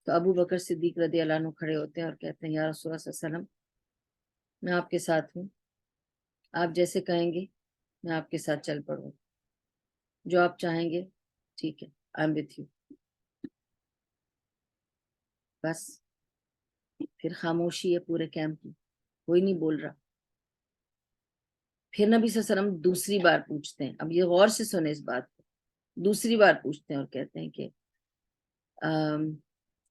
Speaker 1: تو ابو بکر صدیق رضی اللہ عنہ کھڑے ہوتے ہیں اور کہتے ہیں یا رسول اللہ صلی اللہ علیہ وسلم میں آپ کے ساتھ ہوں، آپ جیسے کہیں گے میں آپ کے ساتھ چل پڑوں، جو آپ چاہیں گے ٹھیک ہے، آئی ایم وتھ یو۔ بس پھر خاموشی ہے پورے کیمپ کی، کوئی نہیں بول رہا۔ پھر نبی صلی اللہ علیہ وسلم دوسری بار پوچھتے ہیں، اب یہ غور سے سنیں اس بات کو، دوسری بار پوچھتے ہیں اور کہتے ہیں کہ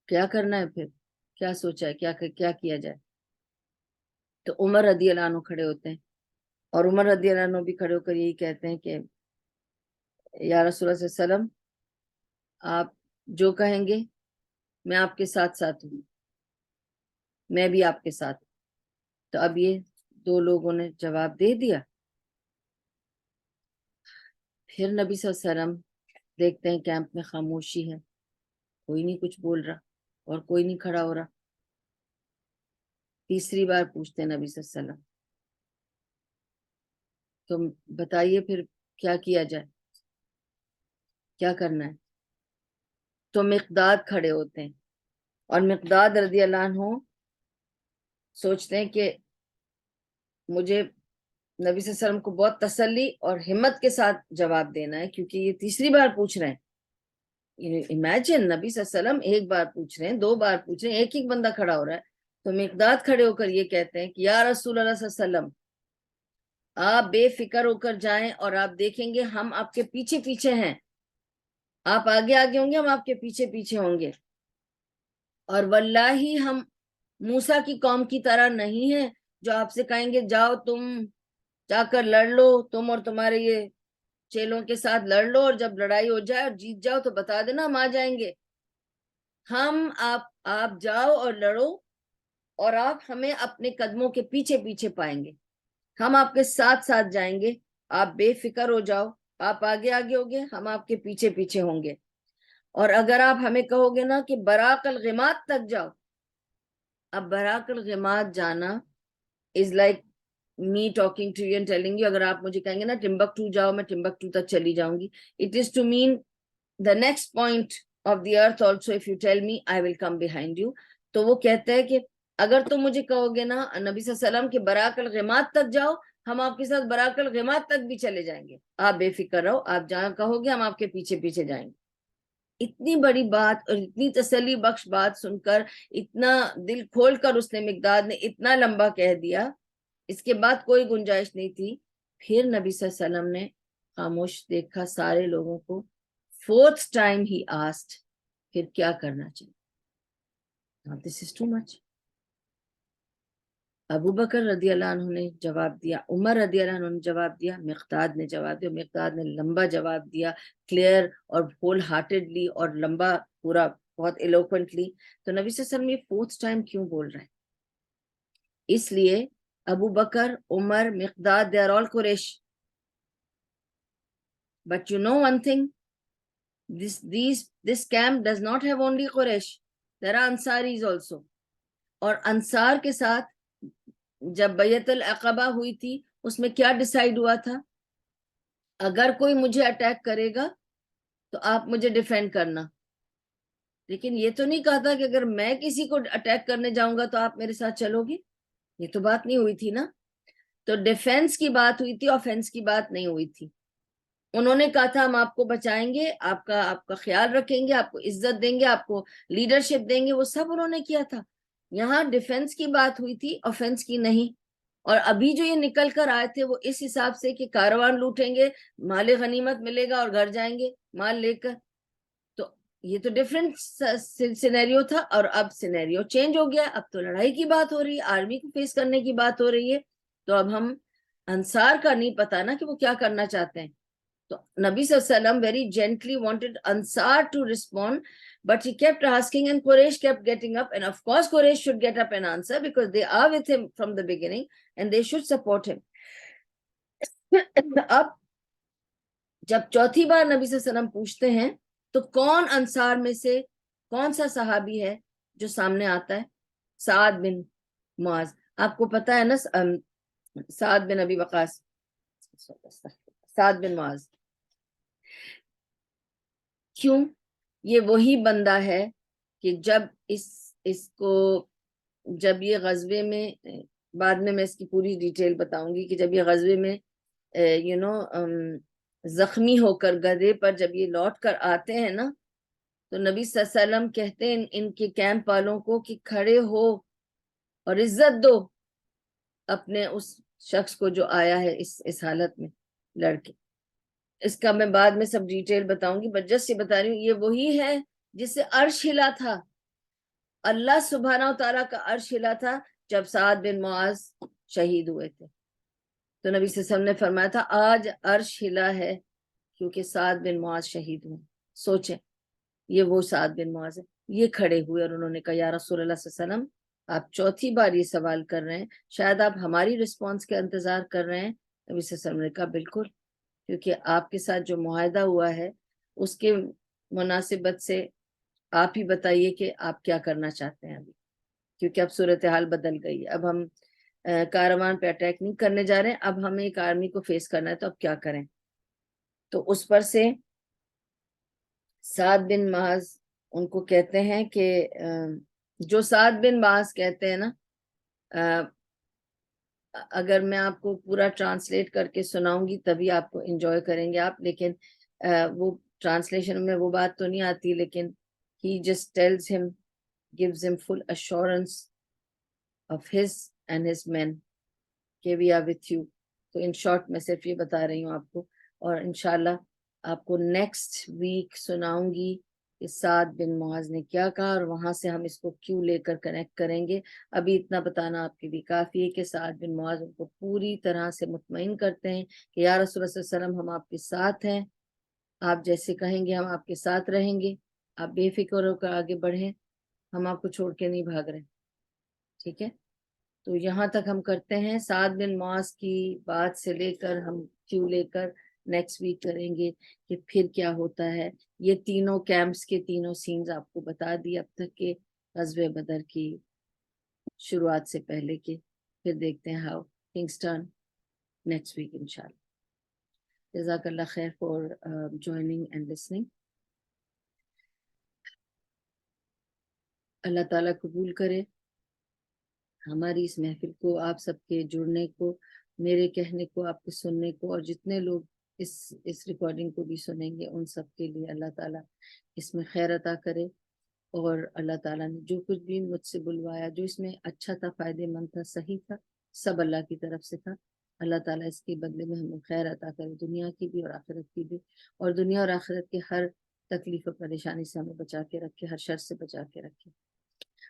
Speaker 1: کیا کرنا ہے، پھر کیا سوچا ہے، کیا کیا جائے؟ تو عمر رضی اللہ عنہ کھڑے ہوتے ہیں اور عمر رضی اللہ عنہ بھی کھڑے ہو کر یہی کہتے ہیں کہ یا رسول اللہ صلی اللہ علیہ وسلم آپ جو کہیں گے میں آپ کے ساتھ ساتھ ہوں، میں بھی آپ کے ساتھ ہوں۔ تو اب یہ دو لوگوں نے جواب دے دیا۔ پھر نبی صلی اللہ علیہ وسلم دیکھتے ہیں کیمپ میں خاموشی ہے، کوئی نہیں کچھ بول رہا اور کوئی نہیں کھڑا ہو رہا۔ تیسری بار پوچھتے ہیں نبی صلی اللہ علیہ وسلم تو بتائیے پھر کیا کیا جائے، کیا کرنا ہے؟ تو مقداد کھڑے ہوتے ہیں اور مقداد رضی اللہ عنہ سوچتے ہیں کہ مجھے نبی صلی اللہ علیہ وسلم کو بہت تسلی اور ہمت کے ساتھ جواب دینا ہے، کیونکہ یہ تیسری بار پوچھ رہے ہیں۔ امیجن نبی صلی اللہ علیہ وسلم ایک بار پوچھ رہے ہیں، دو بار پوچھ رہے ہیں، ایک ایک بندہ کھڑا ہو رہا ہے۔ تو مقداد کھڑے ہو کر یہ کہتے ہیں کہ یا رسول اللہ صلی اللہ علیہ وسلم آپ بے فکر ہو کر جائیں اور آپ دیکھیں گے ہم آپ کے پیچھے پیچھے ہیں، آپ آگے آگے ہوں گے، ہم آپ کے پیچھے پیچھے ہوں گے، اور واللہ ہم موسیٰ کی قوم کی طرح نہیں ہیں جو آپ سے کہیں گے جاؤ تم جا کر لڑ لو، تم اور تمہارے یہ چیلوں کے ساتھ لڑ لو، اور جب لڑائی ہو جائے اور جیت جاؤ تو بتا دینا ہم آ جائیں گے۔ ہم آپ جاؤ اور لڑو اور آپ ہمیں اپنے قدموں کے پیچھے پیچھے پائیں گے، ہم آپ کے ساتھ ساتھ جائیں گے، آپ بے فکر ہو جاؤ، آپ آگے آگے ہوگے، ہم آپ کے پیچھے پیچھے ہوں گے۔ اور اگر آپ ہمیں کہو گے نا کہ براق الغمات تک جاؤ، اب براق الغمات جانا is like me talking to you and telling you، اگر آپ مجھے کہیں گے نا ٹمبکٹو جاؤ، میں ٹمبکٹو تک چلی جاؤں گی، it is to mean the next point of the earth also if you tell me I will come behind you۔ تو وہ کہتے ہیں کہ اگر تم مجھے کہو گے نا نبی صلی اللہ علیہ وسلم کہ براق الغمات تک جاؤ، ہم آپ کے ساتھ براق الغمات تک بھی چلے جائیں گے، آپ بے فکر رہو، آپ جہاں کہو گے ہم آپ کے پیچھے پیچھے جائیں گے۔ اتنی بڑی بات اور اتنی تسلی بخش بات سن کر، اتنا دل کھول کر اس نے مقداد نے اتنا لمبا کہہ دیا، اس کے بعد کوئی گنجائش نہیں تھی۔ پھر نبی صلی اللہ علیہ وسلم نے خاموش دیکھا سارے لوگوں کو، فورتھ ٹائم ہی آسکڈ پھر کیا کرنا چاہیے؟ دس از ٹو مچ۔ ابو بکر رضی اللہ عنہ نے جواب دیا، عمر رضی اللہ عنہ نے جواب دیا، مقداد نے جواب دیا، مقداد نے لمبا جواب دیا، کلیئر اور ہول ہارٹیڈلی اور لمبا پورا بہت ایلوکوینٹلی۔ تو نبی صلی اللہ علیہ وسلم یہ فورتھ ٹائم کیوں بول رہے ہیں؟ اس لیے ابو بکر، عمر، مقداد they are all Quraysh, but you know one thing, this camp does not have only Quraysh, there are Ansaris also۔ اور انصار کے ساتھ جب بیعت العقبہ ہوئی تھی اس میں کیا ڈیسائیڈ ہوا تھا؟ اگر کوئی مجھے اٹیک کرے گا تو آپ مجھے ڈیفینڈ کرنا، لیکن یہ تو نہیں کہا تھا کہ اگر میں کسی کو اٹیک کرنے جاؤں گا تو آپ میرے ساتھ چلو گے، یہ تو بات نہیں ہوئی تھی نا۔ تو ڈیفینس کی بات ہوئی تھی، آفینس کی بات نہیں ہوئی تھی۔ انہوں نے کہا تھا ہم آپ کو بچائیں گے، آپ کا خیال رکھیں گے، آپ کو عزت دیں گے، آپ کو لیڈرشپ دیں گے، وہ سب انہوں نے کیا تھا۔ یہاں ڈیفینس کی بات ہوئی تھی، آفینس کی نہیں۔ اور ابھی جو یہ نکل کر آئے تھے وہ اس حساب سے کہ کاروان لوٹیں گے، مال غنیمت ملے گا اور گھر جائیں گے مال لے کر، تو یہ تو ڈیفرنٹ سینیریو تھا۔ اور اب سینیریو چینج ہو گیا، اب تو لڑائی کی بات ہو رہی ہے، آرمی کو فیس کرنے کی بات ہو رہی ہے۔ تو اب ہم انصار کا نہیں پتا نا کہ وہ کیا کرنا چاہتے ہیں۔ تو نبی صلی اللہ علیہ وسلم very gently wanted Ansar to respond, but he kept asking and Quraysh kept getting up, and of course Quraysh should get up and answer because they are with him from the beginning and they should support him۔ اب جب چوتھی بار نبی صلی اللہ علیہ وسلم پوچھتے ہیں تو کون انصار میں سے کون سا صحابی ہے جو سامنے آتا ہے؟ سعد بن معاذ۔ آپ کو پتا ہے نا سعد بن ابی وقاص، سعد بن معاذ، کیوں؟ یہ وہی بندہ ہے کہ جب اس کو جب یہ غزوے میں، بعد میں اس کی پوری ڈیٹیل بتاؤں گی، کہ جب یہ غزوے میں زخمی ہو کر گدھے پر جب یہ لوٹ کر آتے ہیں نا، تو نبی صلی اللہ علیہ وسلم کہتے ہیں ان کے کیمپ والوں کو کہ کھڑے ہو اور عزت دو اپنے اس شخص کو جو آیا ہے اس حالت میں لڑکے. اس کا میں بعد میں سب ڈیٹیل بتاؤں گی، بس جسٹ یہ بتا رہی ہوں یہ وہی ہے جس سے عرش ہلا تھا، اللہ سبحانہ و تعالیٰ کا عرش ہلا تھا جب سعد بن معاذ شہید ہوئے تھے. تو نبی صلی اللہ علیہ وسلم نے فرمایا تھا آج عرش ہلا ہے کیونکہ سعد بن معاذ شہید ہوئے. سوچیں یہ وہ سعد بن معاذ ہے. یہ کھڑے ہوئے اور انہوں نے کہا یا رسول اللہ صلی اللہ علیہ وسلم آپ چوتھی بار یہ سوال کر رہے ہیں، شاید آپ ہماری رسپانس کا انتظار کر رہے ہیں. نبی صلی اللہ علیہ وسلم نے کہا بالکل، کیونکہ آپ کے ساتھ جو معاہدہ ہوا ہے اس کے مناسبت سے آپ ہی بتائیے کہ آپ کیا کرنا چاہتے ہیں ابھی، کیونکہ اب صورتحال بدل گئی ہے. اب ہم کاروان پہ اٹیک نہیں کرنے جا رہے ہیں، اب ہمیں ایک آرمی کو فیس کرنا ہے، تو اب کیا کریں. تو اس پر سے سعد بن معاذ ان کو کہتے ہیں کہ جو سعد بن معاذ کہتے ہیں نا، اگر میں آپ کو پورا ٹرانسلیٹ کر کے سناؤں گی تبھی آپ کو انجوائے کریں گے آپ، لیکن وہ ٹرانسلیشن میں وہ بات تو نہیں آتی، لیکن he just tells him, gives him full assurance of his and his men کہ we are with you. تو ان شارٹ میں صرف یہ بتا رہی ہوں آپ کو، اور انشاءاللہ آپ کو نیکسٹ ویک سناؤں گی کہ سعد بن معاذ نے کیا کہا اور وہاں سے ہم اس کو کیوں لے کر کنیکٹ کریں گے. ابھی اتنا بتانا آپ کے بھی کافی ہے کہ سعد بن معاذ ان کو پوری طرح سے مطمئن کرتے ہیں کہ یا رسول اللہ صلی اللہ علیہ وسلم ہم آپ کے ساتھ ہیں، آپ جیسے کہیں گے ہم آپ کے ساتھ رہیں گے، آپ بے فکر ہو کر آگے بڑھیں، ہم آپ کو چھوڑ کے نہیں بھاگ رہے. ٹھیک ہے، تو یہاں تک ہم کرتے ہیں. سعد بن معاذ کی بات سے لے کر ہم کیوں لے کر نیکسٹ ویک کریں گے کہ پھر کیا ہوتا ہے. یہ تینوں کیمپس کے تینوں سینز آپ کو بتا دی اب تک کے غزوہ بدر کی شروعات سے پہلے کے. پھر دیکھتے ہیں how things turn next week انشاءاللہ. جزاک اللہ خیر فار جوائننگ اینڈ لسننگ. اللہ تعالیٰ قبول کرے ہماری اس محفل کو، آپ سب کے جڑنے کو، میرے کہنے کو، آپ کے سننے کو، اور جتنے لوگ اس ریکارڈنگ کو بھی سنیں گے ان سب کے لیے اللہ تعالیٰ اس میں خیر عطا کرے. اور اللہ تعالیٰ نے جو کچھ بھی مجھ سے بلوایا، جو اس میں اچھا تھا، فائدے مند تھا، صحیح تھا، سب اللہ کی طرف سے تھا. اللہ تعالیٰ اس کے بدلے میں ہمیں خیر عطا کرے، دنیا کی بھی اور آخرت کی بھی، اور دنیا اور آخرت کے ہر تکلیف و پریشانی سے ہمیں بچا کے رکھے، ہر شر سے بچا کے رکھے.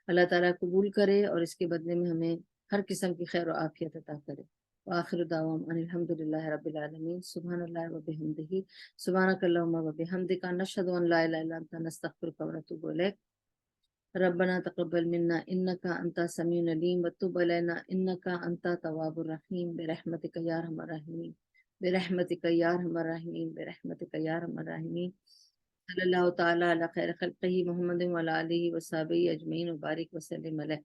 Speaker 1: اللہ تعالیٰ قبول کرے اور اس کے بدلے میں ہمیں ہر قسم کی خیر و عافیت عطا کرے. وآخر دعوانا ان الحمدللہ رب العالمین. سبحان اللہ و بحمدہ، سبحانک اللہم و بحمدک، نشہد ان لا الہ الا انت، نستغفرک و نتوب الیک. ربنا تقبل منا انک انت السمیع العلیم وتب علینا انک انت التواب الرحیم برحمتک یا ارحم الراحمین، برحمتک یا ارحم الراحمین، برحمتک یا ارحم الراحمین. صلی اللہ تعالیٰ علی خیر خلقہ محمد وعلی آلہ وصحبہ اجمعین وبارک وسلم علیہ.